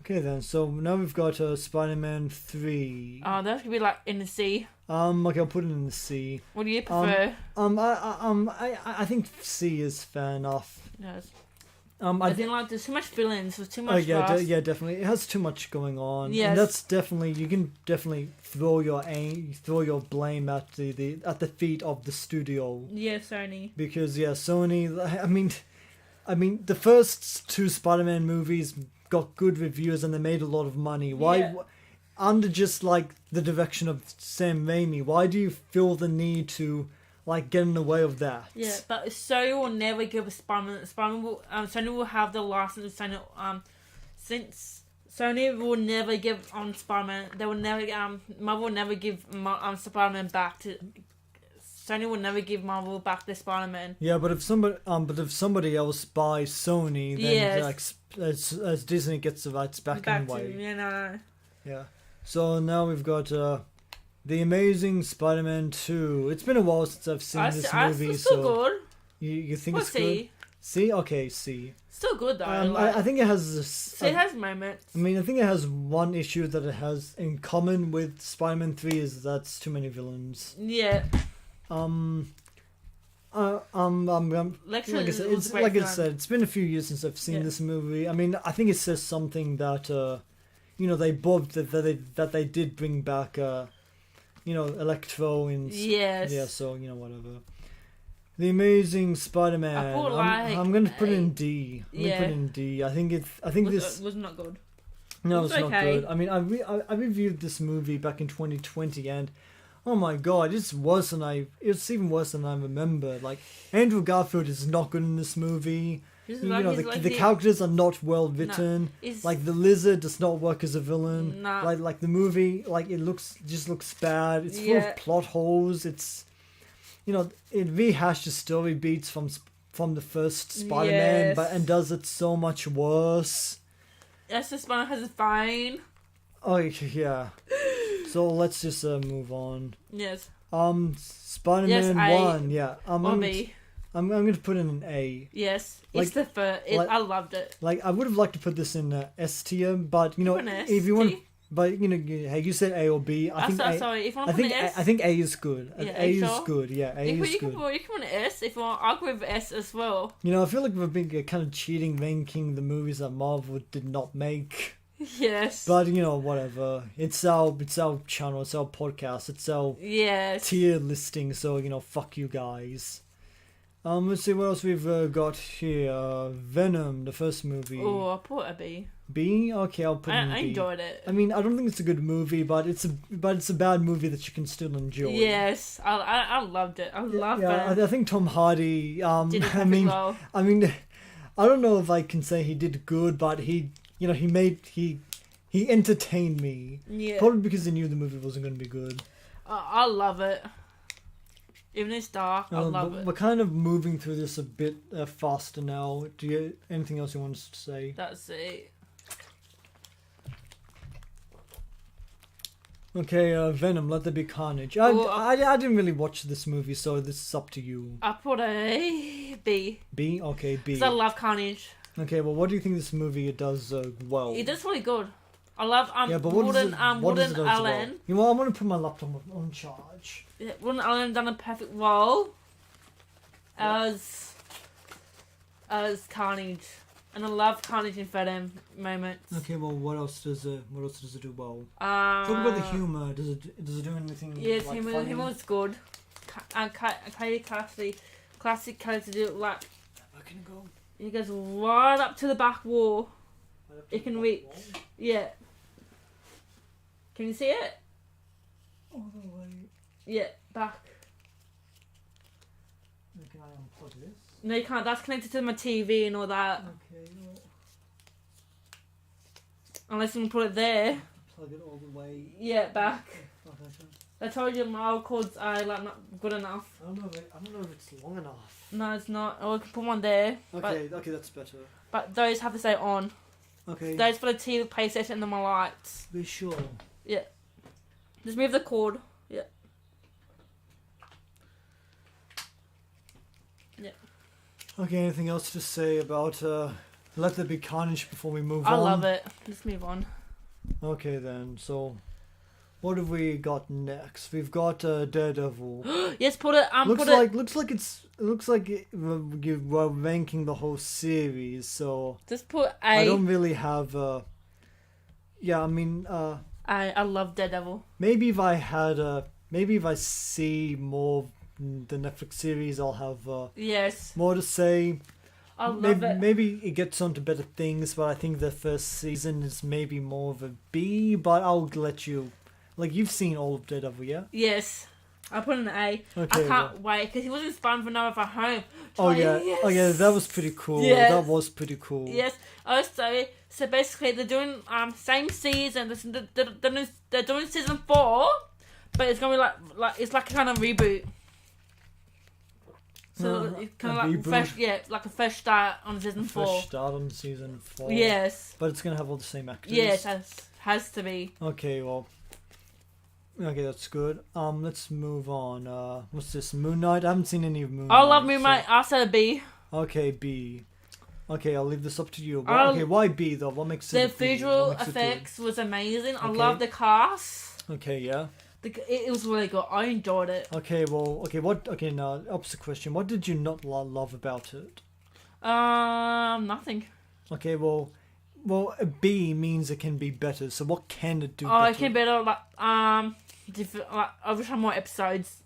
Okay then. So now we've got Spider-Man 3. That could be like in the sea. Okay, I'll put it in the C. What do you prefer? I think C is fair enough. Yes. I think like there's too much feelings, there's too much. Yeah, definitely. It has too much going on. Yes. And that's definitely you can definitely throw your blame at the feet of the studio. Yeah, Sony. Because Sony. I mean, the first 2 Spider-Man movies got good reviews and they made a lot of money. Why, under just like the direction of Sam Raimi, why do you feel the need to like get in the way of that? Yeah, but Sony will never give a Spider-Man. Sony will have the license. Since Sony will never give on Spider-Man, they will never. Marvel will never give Spider-Man back to. Sony will never give Marvel back the Spider-Man. Yeah, but if somebody else buys Sony, then as Disney gets the rights back anyway. Yeah. So now we've got The Amazing Spider-Man 2. It's been a while since I've seen this movie. It's still good. You think it's good? C? Okay, C. Still good though. I think it has... it has moments. I mean, I think it has one issue that it has in common with Spider-Man 3 is that's too many villains. Yeah. Like I said, it's been a few years since I've seen this movie. I mean, I think it says something that they both that they did bring back Electro and so whatever. The Amazing Spider-Man. I'm going to put it in D. I think this was not good. No, it's not good. I mean, I reviewed this movie back in 2020 and oh my god, it's even worse than I remember. Like, Andrew Garfield is not good in this movie. The characters are not well written. Like, the Lizard does not work as a villain. Like the movie, like it just looks bad. It's full of plot holes. It's it rehashes story beats from the first Spider-Man, and does it so much worse. Yes, the Spider has a fine. Oh yeah. So let's just move on. Yes. Spider-Man 1. Yeah. B. I'm going to put in an A. Yes. It's the first. I loved it. Like, I would have liked to put this in S tier, but if you want, but hey, you said A or B. I think A is good. A is good. Yeah, A is good. You can put an S if you want. I'll go with S as well. I feel like we've been kind of cheating, ranking the movies that Marvel did not make. Yes. But whatever. It's our channel, it's our podcast, it's our tier listing, so fuck you guys. Let's see what else we've got here. Venom, the first movie. Oh, I'll put a B. B? Okay, I'll put in B. I enjoyed it. I mean, I don't think it's a good movie, but it's a bad movie that you can still enjoy. Yes, I loved it. I loved it. I think Tom Hardy. Did it well. I mean, I don't know if I can say he did good, but he entertained me. Yeah. Probably because he knew the movie wasn't going to be good. I love it. Even if it's dark, I love it. We're kind of moving through this a bit faster now. Do you anything else you want us to say? That's it. Okay, Venom, Let There Be Carnage. I didn't really watch this movie, so this is up to you. I put a B. B? Okay, B. Because I love Carnage. Okay, well, what do you think this movie does well? It does really good. I love Wooden Allen. Well? I want to put my laptop on charge. Yeah, Wooden Allen done a perfect role as Carnage, and I love Carnage in Venom moments. Okay, well, what else does it do well? Talk about the humor. Does it do anything? Yes, humor was good. Classic character do it like. Where can it go? It goes right up to the back wall. It can reach. Yeah. Can you see it? All the way. Yeah, back. I unplug this? No, you can't. That's connected to my TV and all that. Okay. Well, unless you can put it there. Plug it all the way. Yeah, back. Okay. I told you my old cords are like not good enough. I don't know if it's long enough. No, it's not. Or we can put one there. Okay, that's better. But those have to stay on. Okay. Those for the TV, PlayStation, and then my lights. Be sure. Yeah. Just move the cord. Yeah. Yeah. Okay, anything else to say about Let There Be Carnage before we move on? I love it. Let's move on. Okay then, so what have we got next? We've got Daredevil. Yes, put it. Looks like you were ranking the whole series. So just put A. I don't really have. Yeah, I mean. I love Daredevil. Maybe if I see more of the Netflix series, I'll have yes more to say. I love it. Maybe it gets on to better things, but I think the first season is maybe more of a B. But I'll let you. Like, you've seen all of Daredevil, yeah? Yes. I put an A. Okay, I can't wait because he was inspired for None of Our Home. Oh yeah, yes. Oh yeah, that was pretty cool. Yes. That was pretty cool. Yes. Also, so basically they're doing same season. They're doing season 4, but it's gonna be like it's like a kind of reboot. So it's kind of like reboot? fresh, like a fresh start on season 4. Fresh start on season 4. Yes. But it's gonna have all the same actors. Yes, has to be. Okay, well. Okay, that's good. Let's move on. What's this? Moon Knight? I haven't seen any of Moon Knight. I love Moon Knight. I said a B. Okay, B. Okay, I'll leave this up to you. Okay, why B though? What makes it? The visual effects was amazing. I love the cast. Okay, yeah. It was really good. I enjoyed it. Okay, well, okay, now, opposite question. What did you not love about it? Nothing. Okay, well, a B means it can be better. So what can it do? Oh, it can be better. I wish I had more episodes.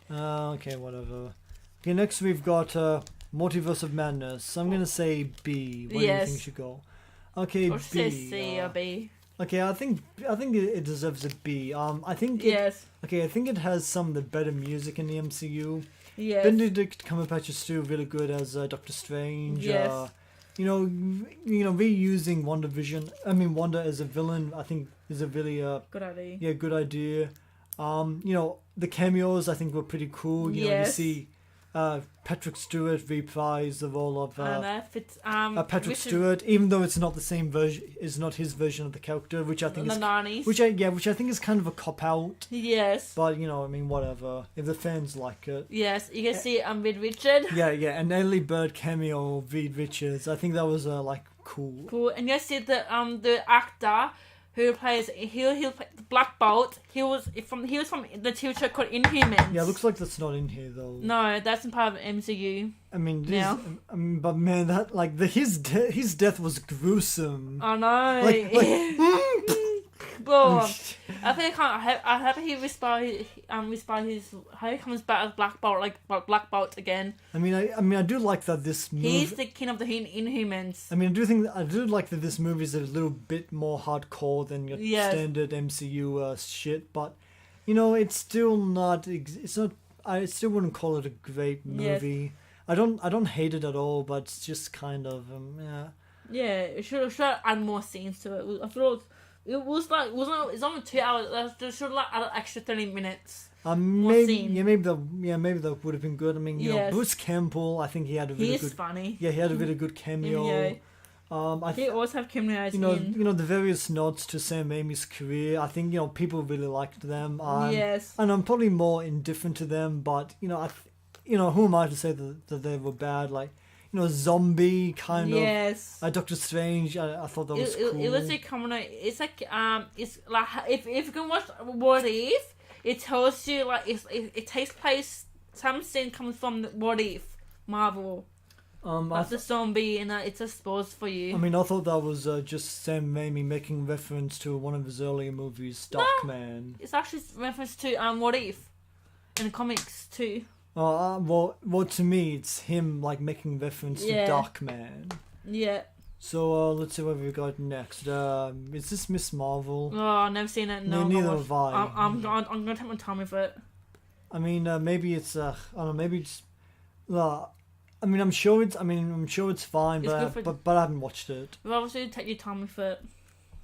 Okay, whatever. Okay, next we've got Multiverse of Madness. I'm gonna say B. Where do you think you should go? Okay, or B. Say C or B. Okay, I think it deserves a B. I think Okay, I think it has some of the better music in the MCU. Yes. Benedict Cumberbatch is still really good as Doctor Strange. Yes. Reusing Wanda as a villain, I think is a really good idea. Yeah, good idea. The cameos I think were pretty cool. You know, you see Patrick Stewart reprise the role of Patrick Stewart, even though it's not the same version, is not his version of the character, which I think is 90s. which I think is kind of a cop out. Yes. But whatever. If the fans like it. Yes, you can see Reed Richards. Yeah, and Ellie Bird cameo Reed Richards. I think that was cool. Cool, and you see the actor who plays he'll play Black Bolt. He was from the TV show called Inhumans. Yeah, looks like that's not in here though. No, that's in part of MCU. I mean, but man, that his death was gruesome. I know. Well, I think I hope he respire his. How he comes back as Black Bolt, like Black Bolt again. I mean, I do like that this movie. He's the king of the Inhumans. I mean, I do like that this movie is a little bit more hardcore than your standard MCU shit, but it's still not. It's not. I still wouldn't call it a great movie. Yes. I don't hate it at all, but it's just kind of yeah. Yeah, it should add more scenes to it. I thought. It's only 2 hours. They should add an extra 30 minutes. Maybe that would have been good. I mean, Bruce Campbell. I think he had a really good. He's funny. Yeah, he had a really good cameo. He always have cameos. The various nods to Sam Raimi's career. I think people really liked them. Yes. And I'm probably more indifferent to them, but who am I to say that they were bad? Like. Zombie kind of. Doctor Strange. I thought that was cool. It was like it's like if you can watch What If, it tells you it takes place. Some scene comes from What If Marvel. That's the zombie, and it's a spoils for you. I mean, I thought that was just Sam Raimi making reference to one of his earlier movies, Darkman. It's actually reference to What If, in the comics too. Well, to me, it's him making reference to Darkman. Yeah. So let's see what we got next. Is this Miss Marvel? Oh, I've never seen it. No, neither have I. I'm gonna take my time with it. I mean, maybe it's I don't know. Maybe it's I mean, I'm sure it's fine, It's but I haven't watched it. But obviously, take your time with it.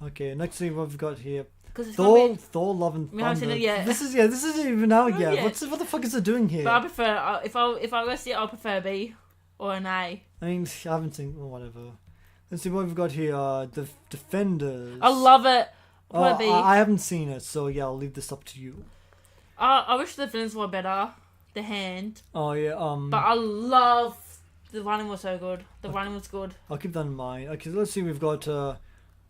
Okay, next thing what we've got here. Thor, Love and Thunder. We haven't seen it yet. This isn't even out yet. What the fuck is it doing here? But I prefer if I go see it, I'll prefer a B or an A. I mean, I haven't seen whatever. Let's see what we've got here. The Defenders. I love it. I haven't seen it, so yeah, I'll leave this up to you. I wish the villains were better. The Hand. Oh yeah. But I love the writing was so good. The writing was good. I'll keep that in mind. Okay, let's see. We've got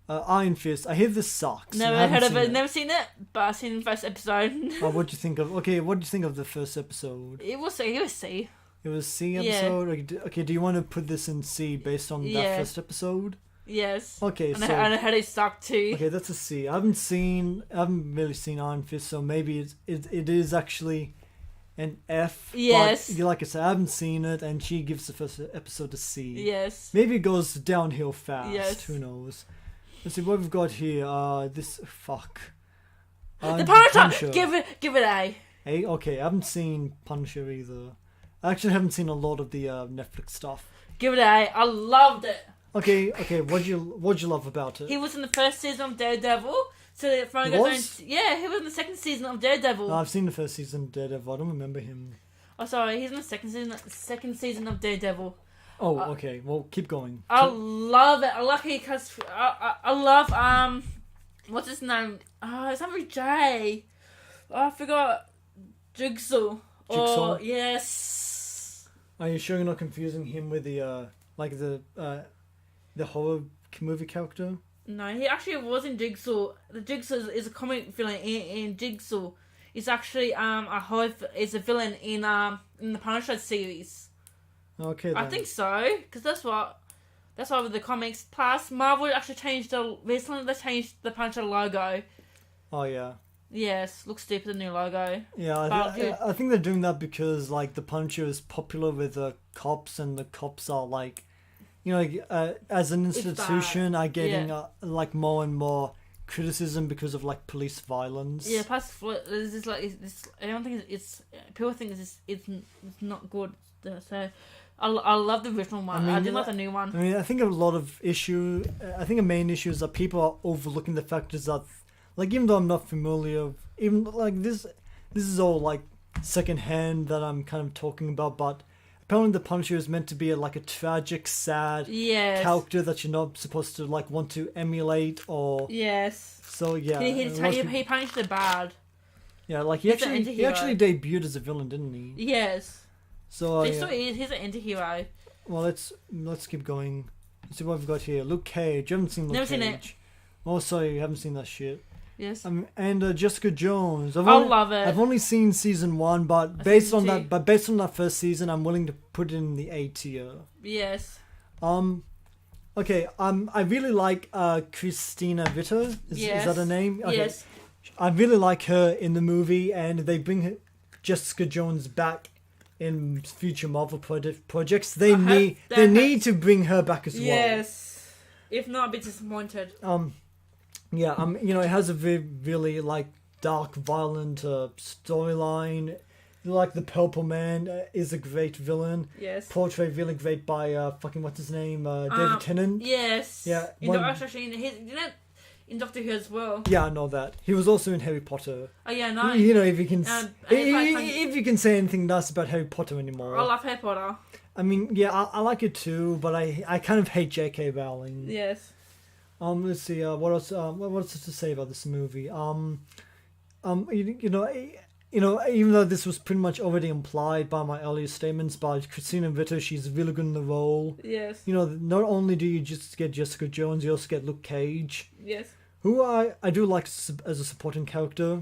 Iron Fist. I hear this sucks. Never heard of it. Never seen it, but I've seen the first episode. What do you think of? Okay, what do you think of the first episode? It was C. It was C episode. Yeah. Okay, do you want to put this in C based on that first episode? Yes. Okay, and I heard it sucked too. Okay, that's a C. I haven't really seen Iron Fist, so maybe it is actually an F. Yes. But like I said, I haven't seen it, and she gives the first episode a C. Yes. Maybe it goes downhill fast. Yes. Who knows? Let's see what we've got here. The Punisher. Give it A. A. Okay, I haven't seen Punisher either. I actually haven't seen a lot of the Netflix stuff. Give it A. I loved it. Okay. What'd you love about it? He was in the first season of Daredevil. So he was in the second season of Daredevil. No, I've seen the first season of Daredevil. I don't remember him. Oh, sorry. He's in the second season of Daredevil. Oh, okay. Well, keep going. I love it. I like it because I love what's his name? Oh, it's not really J. Oh, I forgot. Jigsaw. Oh, yes. Are you sure you're not confusing him with the horror movie character? No, he actually was in Jigsaw. The Jigsaw is a comic villain in Jigsaw. He's actually is a villain in the Punisher series. Okay, then. I think so, because that's what with the comics. Plus, Marvel actually recently they changed the Punisher logo. Oh yeah. Yes, looks stupid, the new logo. Yeah, I think they're doing that because like the Punisher is popular with the cops, and the cops are like, as an institution, are getting like more and more criticism because of like police violence. Yeah, plus there's this I don't think people think it's not good. So I love the original one. I didn't like the new one. I mean, I think a main issue is that people are overlooking the factors that, like, even though I'm not familiar, even like this is all like secondhand that I'm kind of talking about, but apparently the Punisher is meant to be a tragic, sad character that you're not supposed to like want to emulate or. Yes. So yeah, he punished the bad. Yeah, like he actually debuted as a villain, didn't he? Yes. So he's an anti-hero. Well, let's keep going. Let's see what we've got here. Luke Cage. You haven't seen Luke Cage. Never seen it. Oh, sorry, you haven't seen that shit. Yes. And Jessica Jones. I love it. I've only seen season 1, but based on that first season, I'm willing to put it in the A tier. Yes. Okay. I really like Christina Witter. Is that her name? Okay. Yes. I really like her in the movie, and they bring Jessica Jones back in future Marvel projects. They need to bring her back as well. Yes. If not, I'll be disappointed. Yeah, it has a really like dark, violent storyline. Like the Purple Man is a great villain. Yes. Portrayed really great by what's his name? David Tennant. Yes. Yeah. In Doctor Who as well. Yeah, I know that. He was also in Harry Potter. Oh yeah, no. If you can, if you can say anything nice about Harry Potter anymore. I love Harry Potter. I mean, yeah, I like it too, but I kind of hate J.K. Rowling. Yes. Let's see. What else? What else to say about this movie? Even though this was pretty much already implied by my earlier statements, but Christina Witter, she's really good in the role. Yes. Not only do you just get Jessica Jones, you also get Luke Cage. Yes. Who I do like as a supporting character.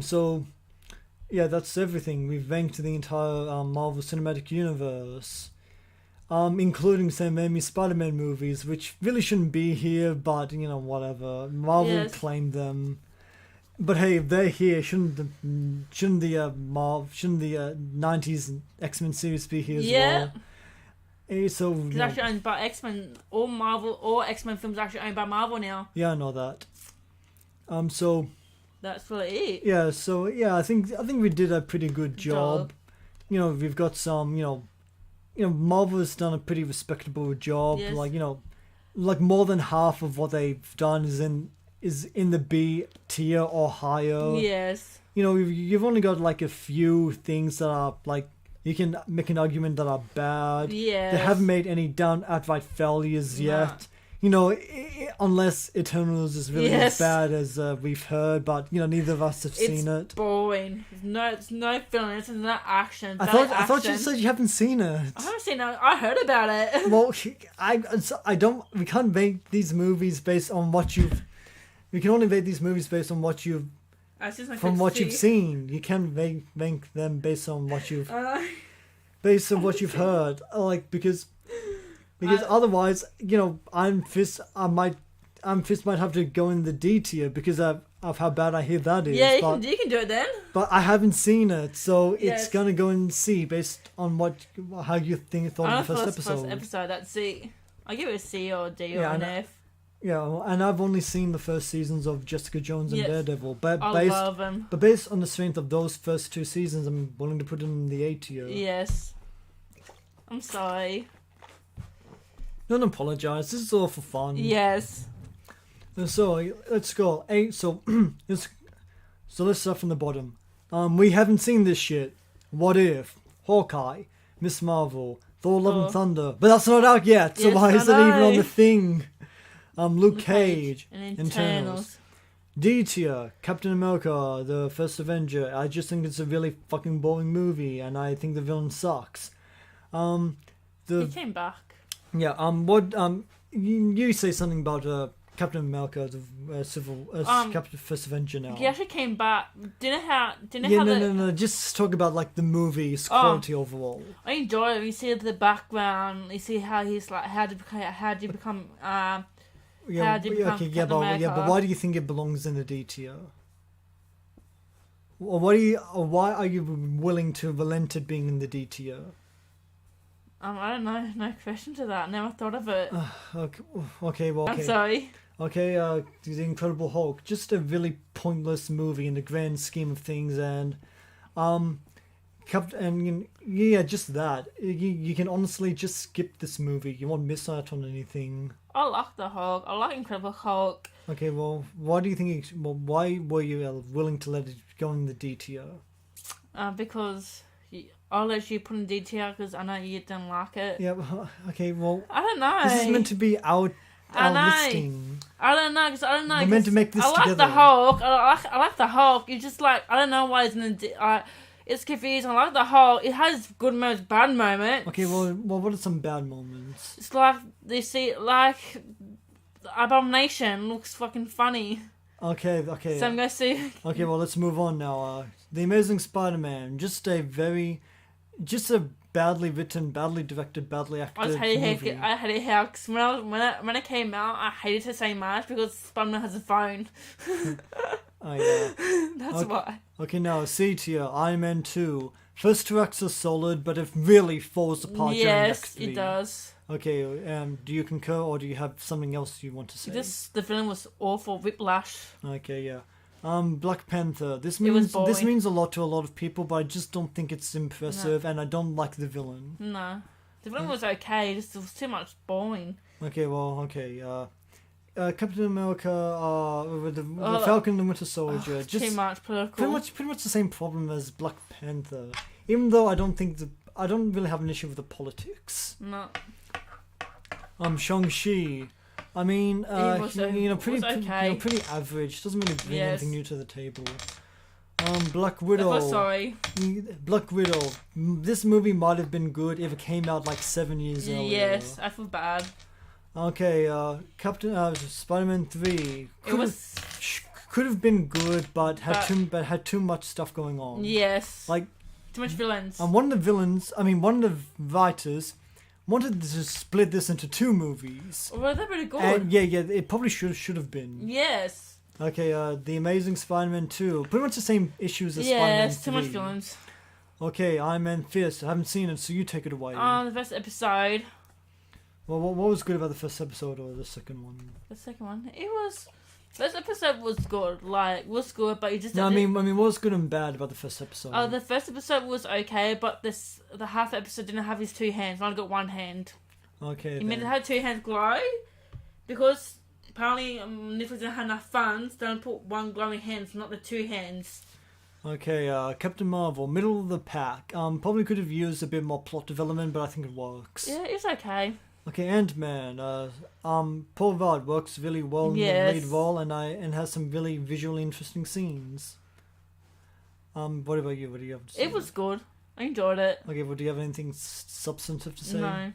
So, yeah, that's everything. We've ranked the entire Marvel Cinematic Universe. Including Sam Raimi's Spider-Man movies, which really shouldn't be here, but, whatever. Marvel claimed them. But hey, if they're here, shouldn't the 90s X-Men series be here as well? So it's actually owned by X-Men. All Marvel, all X-Men films are actually owned by Marvel now. Yeah, I know that. So that's really it. Yeah, so yeah, I think we did a pretty good job we've got some, Marvel has done a pretty respectable job. Yes. Like more than half of what they've done is in the B tier or higher. Yes. You've only got like a few things that are like you can make an argument that are bad. Yes. They haven't made any outright failures yet. Unless Eternals is really as bad as we've heard, but neither of us have seen it. It's boring. There's no feeling. It's no action. I thought you said you haven't seen it. I haven't seen it. I heard about it. Well, I don't. We can't make these movies based on what you've. We can only make these movies based on what you've. You've seen. You can't make them based on what you've. Based on what you've heard, because otherwise, Iron Fist might have to go in the D tier because of how bad I hear that is. Yeah, you can do it then. But I haven't seen it, so it's gonna go in C based on how you thought of the first episode. First episode, that's C. I give it a C or a D or an F. Yeah, and I've only seen the first seasons of Jessica Jones and Daredevil, but love them. But based on the strength of those first 2 seasons, I'm willing to put them in the A tier. Yes. I'm sorry. Don't apologize. This is all for fun. Yes. So let's go. So let's start from the bottom. We haven't seen this shit. What If, Hawkeye, Miss Marvel, Thor: Love and Thunder, but that's not out yet. So why is it even on the thing? Luke Cage, and Internals. D tier, Captain America, the First Avenger. I just think it's a really fucking boring movie, and I think the villain sucks. He came back. Yeah. You say something about Captain America, the Captain First Avenger now. He actually came back. No. Just talk about like the movie's quality overall. I enjoy it. You see the background. You see how he's like how do you become Captain America. But why do you think it belongs in the D tier? Or why are you willing to relent it being in the D tier? I don't know. No question to that. Never thought of it. Okay. I'm sorry. Okay, The Incredible Hulk, just a really pointless movie in the grand scheme of things, and just that. You can honestly just skip this movie. You won't miss out on anything. I like the Hulk. I like Incredible Hulk. Okay, well, why do you think? Why were you willing to let it go in the D tier? Because I'll let you put in D tier because I know you didn't like it. Yeah. Okay. Well, I don't know. This is meant to be our listing. I don't know because I don't know. We're meant to make this together. I like the Hulk. I like the Hulk. It's just like I don't know why it's in the D. It's confusing. I like the Hulk. It has good moments, bad moments. Okay, well, what are some bad moments? It's like you see, like Abomination looks fucking funny. Okay. So I'm gonna see. Okay, well, let's move on now. The Amazing Spider-Man, just a badly written, badly directed, badly acted movie. I hated how cause when it came out, I hated to say much because Spider-Man has a phone. Oh yeah. That's why. Okay, now C tier, Iron Man 2. First 2 acts are solid, but it really falls apart during the next 3. Yes, it does. Okay, do you concur or do you have something else you want to say? The film was awful. Whiplash. Okay, yeah. Black Panther. This means a lot to a lot of people, but I just don't think it's impressive, and I don't like the villain. No, the villain was okay. Just it was too much boring. Okay, Captain America, the Falcon and the Winter Soldier. Just too much political. Pretty much the same problem as Black Panther. Even though I don't really have an issue with the politics. No. Shang-Chi. I mean, pretty average. Doesn't really bring anything new to the table. Black Widow. Sorry. Black Widow. This movie might have been good if it came out like 7 years earlier. Yes, I feel bad. Okay, Spider-Man 3. Could have been good, but had too much stuff going on. Yes. Like too much villains. And one of the writers wanted to split this into 2 movies. Well, they're pretty good. And it probably should have been. Yes. Okay, The Amazing Spider-Man 2. Pretty much the same issues as Spider-Man 3. Yes, too much villains. Okay, Iron Man Fist. I haven't seen it, so you take it away. The first episode. Well, what was good about the first episode or the second one? The second one. It was First episode was good, but you just... No, I mean, what's good and bad about the first episode? Oh, the first episode was okay, but the half episode didn't have his two hands. I only got one hand. Okay, He meant to have two hands glow, because apparently Netflix didn't have enough funds, don't put one glowing hand, not the two hands. Okay, Captain Marvel, middle of the pack. Probably could have used a bit more plot development, but I think it works. Yeah, it's okay. Okay, Ant-Man. Paul Rudd works really well in the lead role, and has some really visually interesting scenes. What about you? What do you have to say? It was good. I enjoyed it. Okay, well, do you have anything substantive to say? No.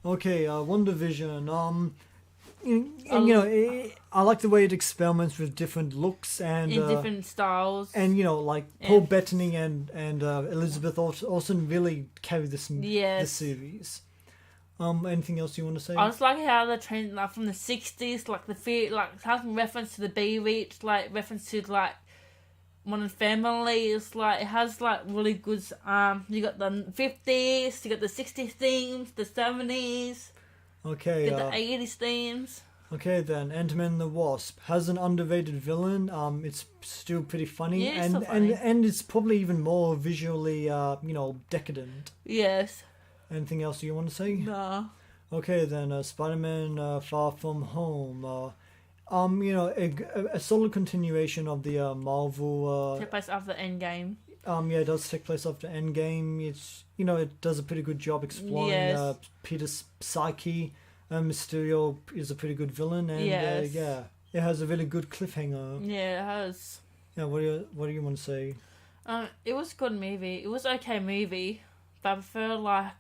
Okay, WandaVision. I like the way it experiments with different looks and in different styles. And Paul Bettany and Elizabeth Olsen really carry this series. Anything else you want to say? I just like how the trend from the 60s, having reference to the B-Reach, reference to Modern Family. It has really good. You got the 50s, you got the 60s themes, the 70s. Okay. You got the 80s themes. Okay then, Ant-Man and the Wasp has an underrated villain. It's still pretty funny, and it's probably even more visually, decadent. Yes. Anything else you want to say? No. Okay then, Spider-Man Far From Home. A solid continuation of the Marvel. Take place after Endgame. It does take place after Endgame. It's it does a pretty good job exploring Peter's psyche. Mysterio is a pretty good villain, and it has a really good cliffhanger. Yeah, it has. Yeah, what do you want to say? It was a good movie. It was an okay movie, but I prefer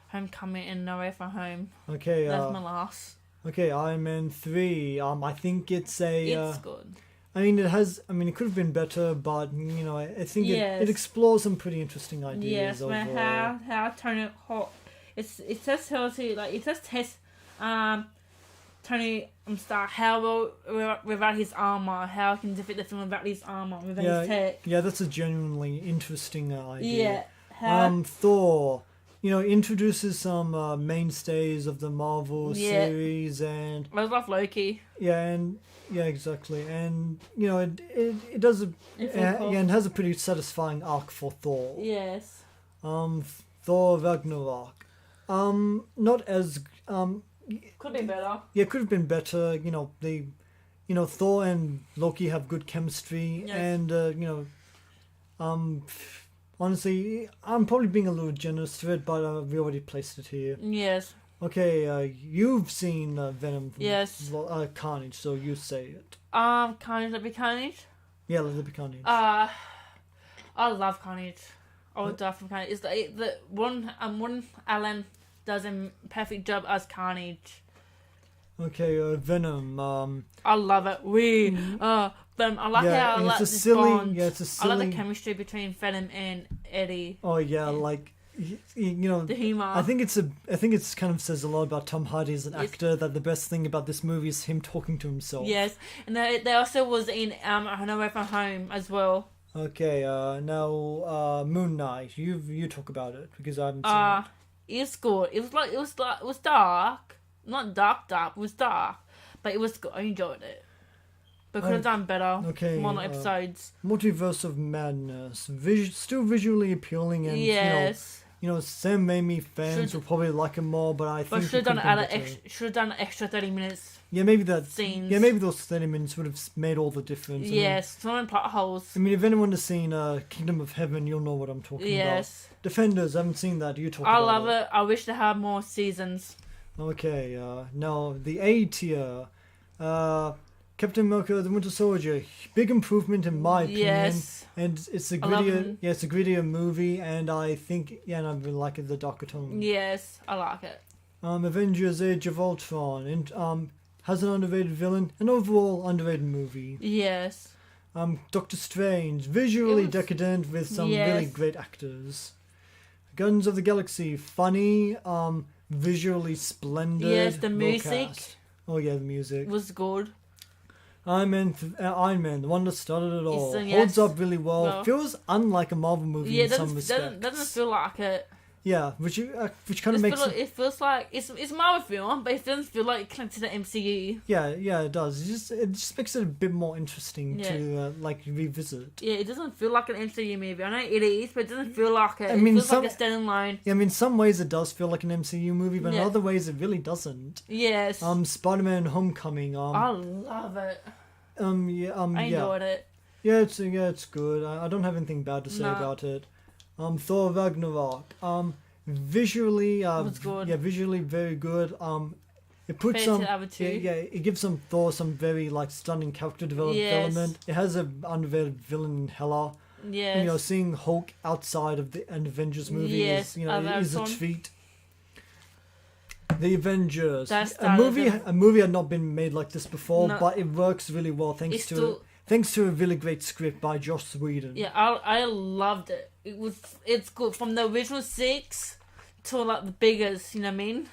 Homecoming and No Way From Home. Okay, that's my last. Okay, Iron Man 3. I think it's it's good. I mean, it could have been better, but I think it explores some pretty interesting ideas. Yes, how Tony Hawk. It says Tony Stark how without his armor, how he can defeat the film without his armor, without his tech. Yeah, that's a genuinely interesting idea. Yeah. Thor. Introduces some mainstays of the Marvel series, and I love Loki. Yeah, exactly, and it does and has a pretty satisfying arc for Thor. Yes. Thor Ragnarok. Not as could be better. Yeah, could have been better. Thor and Loki have good chemistry, and honestly, I'm probably being a little generous to it, but we already placed it here. Yes. Okay, you've seen Venom. Yes. Carnage, so you say it. Carnage, let me Carnage. Yeah, let it be Carnage. I love Carnage. I would die from Carnage. It's the one Allen does a perfect job as Carnage. Okay, Venom. I love it. Venom. I like how I like this bond. Yeah, it's a silly. I like the chemistry between Venom and Eddie. Oh yeah, the humor. I think it's kind of says a lot about Tom Hardy as an actor, that the best thing about this movie is him talking to himself. Yes, and they also was in No Way From Home as well. Okay, now Moon Knight. You talk about it because I haven't seen it. It's good. It was dark, not dark. It was dark, but it was good. I enjoyed it. But could have done better. Okay, more episodes. Multiverse of Madness. Still visually appealing, and yes. Sam Raimi fans will probably like it more, but I think should have done an extra 30 minutes. Yeah, maybe that scenes. Yeah, maybe those 30 minutes would have made all the difference. Yes, some plot holes. I mean, if anyone has seen Kingdom of Heaven, you'll know what I'm talking about. Yes. Defenders, I haven't seen that. You talk about it. I love it. I wish they had more seasons. Okay, now the A tier. Captain America: The Winter Soldier, big improvement in my opinion. Yes. And it's a grittier movie, and I think and I really like it, the darker tone. Yes, I like it. Avengers: Age of Ultron, and has an underrated villain, an overall underrated movie. Yes. Doctor Strange, visually decadent with some really great actors. Guardians of the Galaxy, funny, visually splendid. Yes, the music. Cast. Oh yeah, the music was good. Iron Man, the one that started it all, holds up really well. Feels unlike a Marvel movie in some respects. Doesn't feel like it. Yeah, which kind of makes it feels like it's a Marvel film, but it doesn't feel like it connected to the MCU. Yeah, it does. It just makes it a bit more interesting to like revisit. Yeah, it doesn't feel like an MCU movie. I know it is, but it doesn't feel like it. I mean, it feels like a standalone. Yeah, I mean, some ways it does feel like an MCU movie, but in other ways it really doesn't. Yes. Spider-Man: Homecoming. I love it. I enjoyed it. Yeah, it's good. I don't have anything bad to say about it. Thor Ragnarok. Visually, was good. Yeah, visually very good. It puts it gives Thor some very like stunning character development. It has an unveiled villain in Hela. Yes. And, seeing Hulk outside of an Avengers movie is a treat. The Avengers. A movie had not been made like this before, but it works really well thanks to a really great script by Joss Whedon. Yeah, I loved it. It's good from the original 6 to like the biggest. You know what I mean?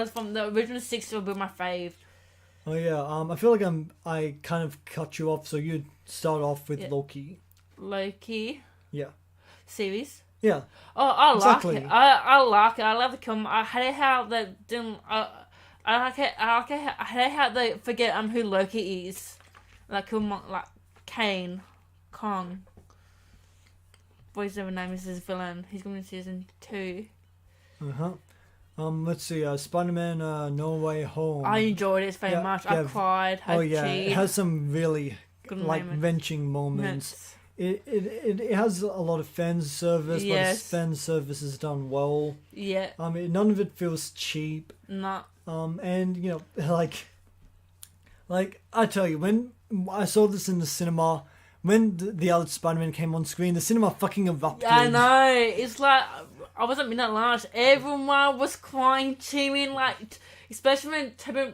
From the original 6 to be my fave. Oh yeah. I feel like I kind of cut you off, so you start off with Loki. Loki. Yeah. Series. Yeah. Oh, I like it. I like it. I love the film. I hate how they didn't. I hate how they forget who Loki is. Like Kane, Kong. Whatever name is his villain. He's going to season 2. Let's see. Spider-Man: No Way Home. I enjoyed it very much. I cried. It has some really wrenching moments. It has a lot of fan service, but its fan service is done well. Yeah. None of it feels cheap. No. And like I tell you, when I saw this in the cinema, when the other Spider-Man came on screen, the cinema fucking erupted. I know. It's like I wasn't being that large. Everyone was crying, cheering, especially when Tobey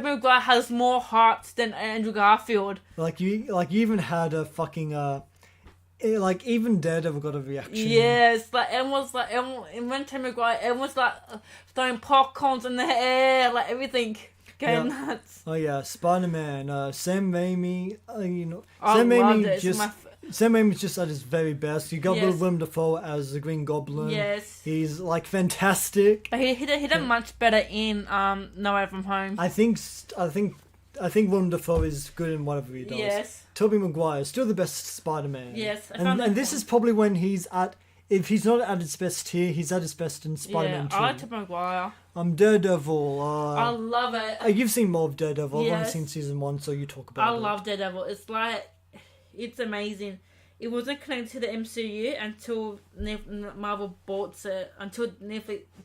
Maguire has more hearts than Andrew Garfield. You even had a fucking even Daredevil got a reaction. Yes, and when Tobey Maguire, everyone was throwing popcorns in the air, everything going nuts. Oh yeah, Spider-Man, Sam Raimi. Sam Raimi's just at his very best. You got Willem Dafoe as the Green Goblin. Yes, he's fantastic. But he did much better in No Way From Home. I think Willem Dafoe is good in whatever he does. Yes. Tobey Maguire is still the best Spider-Man. Yes, and this is probably when he's at. If he's not at his best here, he's at his best in Spider-Man 2. I like Tobey Maguire. Daredevil. I love it. You've seen more of Daredevil. I've only seen season 1, so you talk about it. I love Daredevil. It's amazing. It wasn't connected to the MCU until Marvel bought it. Until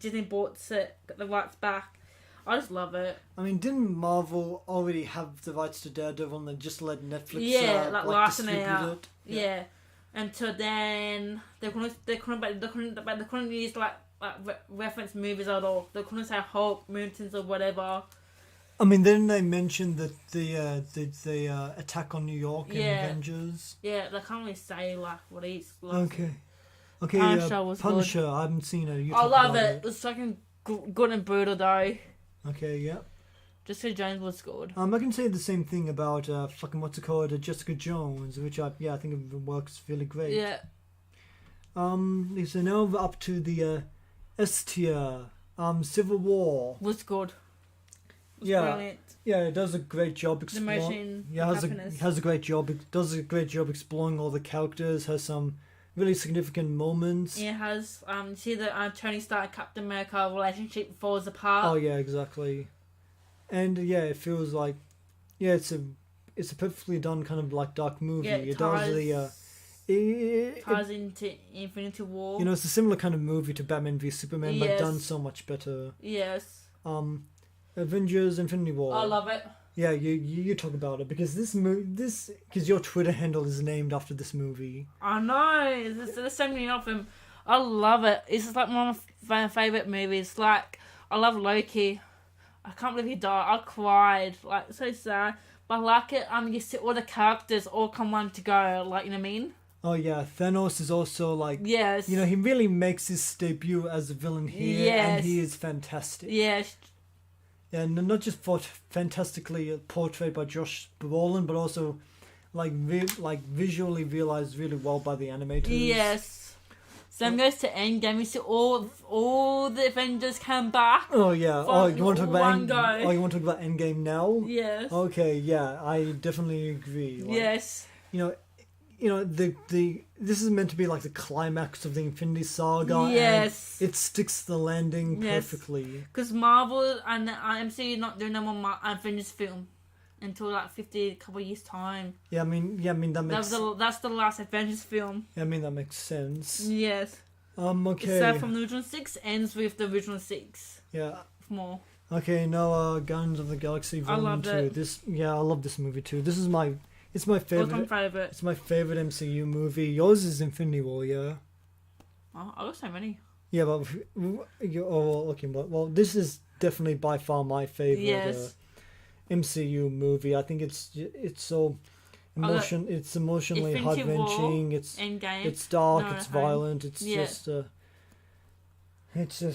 Disney bought it, got the rights back. I just love it. I mean, didn't Marvel already have the rights to Daredevil and they just let Netflix distribute it? Yeah. Until then, they couldn't use reference movies at all. They couldn't say Hulk, Mutants, or whatever. I mean, didn't they mention that the attack on New York in Avengers? Yeah, they can't really say what he's like. Okay. Punisher was Punisher. good. I haven't seen it. I love it. It's fucking good and brutal though. Okay, yeah. Jessica Jones was good. I can say the same thing about Jessica Jones, which I think it works really great. Yeah. So now we're up to the S tier. Civil War was good. Brilliant. Yeah, it does a great job exploring. Has a great job. It does a great job exploring all the characters. Has some really significant moments. It has. See the Tony Stark Captain America relationship falls apart. Oh yeah, exactly. And it feels like, it's a perfectly done kind of dark movie. Yeah, it does it ties into Infinity War. It's a similar kind of movie to Batman v Superman, but done so much better. Yes. Avengers: Infinity War. I love it. Yeah, you talk about it because because your Twitter handle is named after this movie. I know. There's so many of them. I love it. It's just one of my favorite movies. I love Loki. I can't believe he died. I cried. So sad. But I like it. You see all the characters all come on to go. You know what I mean? Oh yeah, Thanos is also yes. He really makes his debut as a villain here, and he is fantastic. Yes. Yeah, not just fantastically portrayed by Josh Brolin, but also visually realized really well by the animators. Yes. Same goes to Endgame. You see all the Avengers come back. Oh yeah. Oh, you want to talk about you want to talk about Endgame now? Yes. Okay. Yeah, I definitely agree. Like, yes. This is meant to be like the climax of the Infinity Saga. Yes. And it sticks the landing perfectly. Because Marvel and MCU not doing no more Avengers film until like 50 couple of years time. Yeah, I mean that makes. That's the last Avengers film. Yeah, I mean that makes sense. Yes. Okay. So from the original 6 ends with the original 6. Yeah. More. Okay, now Guardians of the Galaxy Volume 2. I love this movie too. It's my favorite. Favorite. It's my favorite MCU movie. Yours is Infinity War, yeah. Oh, I got so many. Yeah, but this is definitely by far my favorite MCU movie. I think it's so it's emotionally heart-wrenching. It's dark. It's violent. It's just.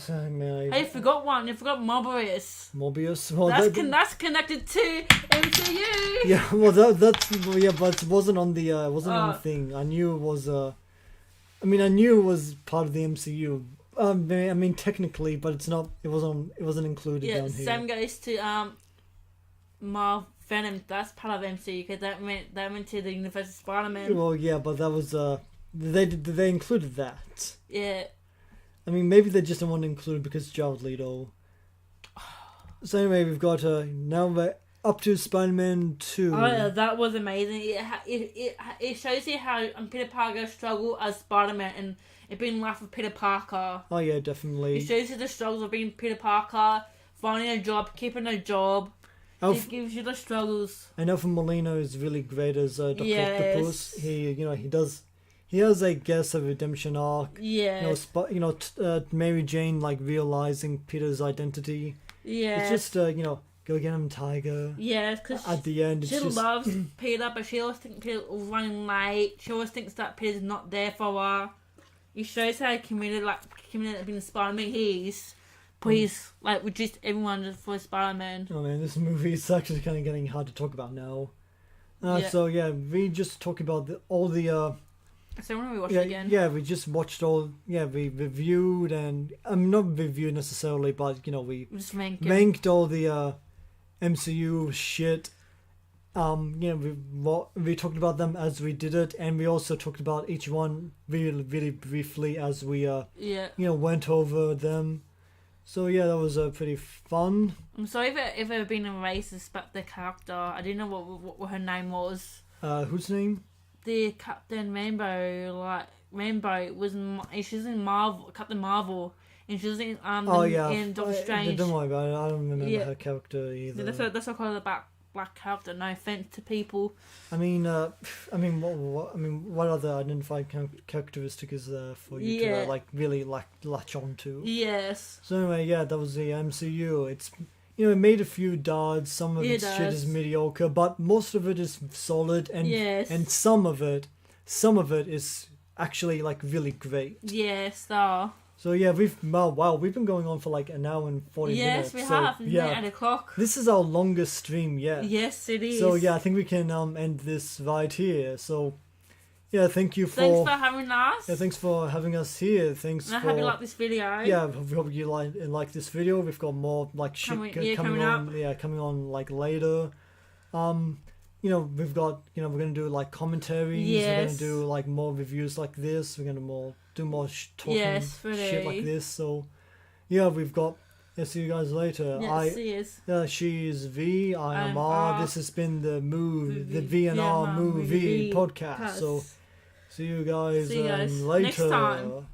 Man. Hey, you forgot one. You forgot Mobius. Mobius. Well, that's connected to MCU. Yeah, well, but it wasn't on the on the thing. I knew it was I knew it was part of the MCU. I mean, technically, but it's not. It wasn't included down here. Same goes to Venom. That's part of MCU because that went to the universe of Spider-Man. Well, yeah, but that was they included that. Yeah. I mean, maybe they just don't want to include because Jared Leto. So anyway, we've got now we're up to Spider-Man 2. Oh yeah, that was amazing. It shows you how Peter Parker struggled as Spider-Man and it being life of Peter Parker. Oh yeah, definitely. It shows you the struggles of being Peter Parker, finding a job, keeping a job. It gives you the struggles. I know from Molina is really great as Dr. Octopus. He has, I guess, a redemption arc. Yeah. Mary Jane realizing Peter's identity. Yeah. It's just go get him, Tiger. Yeah, because at the end, she loves Peter, but she always thinks Peter's running late. She always thinks that Peter's not there for her. It shows how committed being Spider-Man he is. Please, reduce everyone just for Spider-Man. Oh man, this movie is actually kind of getting hard to talk about now. So yeah, we just talk about all the. So when we watch it again? Yeah, we just watched all. Yeah, we reviewed and not reviewed necessarily, but we just ranked all the MCU shit. We talked about them as we did it, and we also talked about each one really, really briefly as we went over them. So yeah, that was pretty fun. I'm sorry if I've been a racist about the character. I didn't know what her name was. Whose name? The Captain Rainbow, Rainbow was she's in Marvel, Captain Marvel, and she's in in Doctor Strange. Don't worry about it. I don't remember her character either. That's what I call her black character. No offense to people. What other identifying characteristic is there for you to really latch on to? Yes. So anyway, that was the MCU. It's it made a few duds. Some of its shit is mediocre, but most of it is solid, and some of it is actually really great. Yes, So yeah, we've been going on for an hour and 40 minutes. Yes, we have. Yeah, 8 o'clock. This is our longest stream yet. Yes, it is. So yeah, I think we can end this right here. So yeah, thanks for having us. Yeah, thanks for having us here. I hope you like this video. Yeah, we hope you like this video. We've got more shit coming on. Yeah, coming on later. We've got we're gonna do commentaries. Yes. We're gonna do more reviews like this. We're gonna do more talking shit like this. So yeah, we've got. Yeah, see you guys later. Yes, she is V. I am R. This has been the V and R Moo-V podcast. So see you guys later. Next time.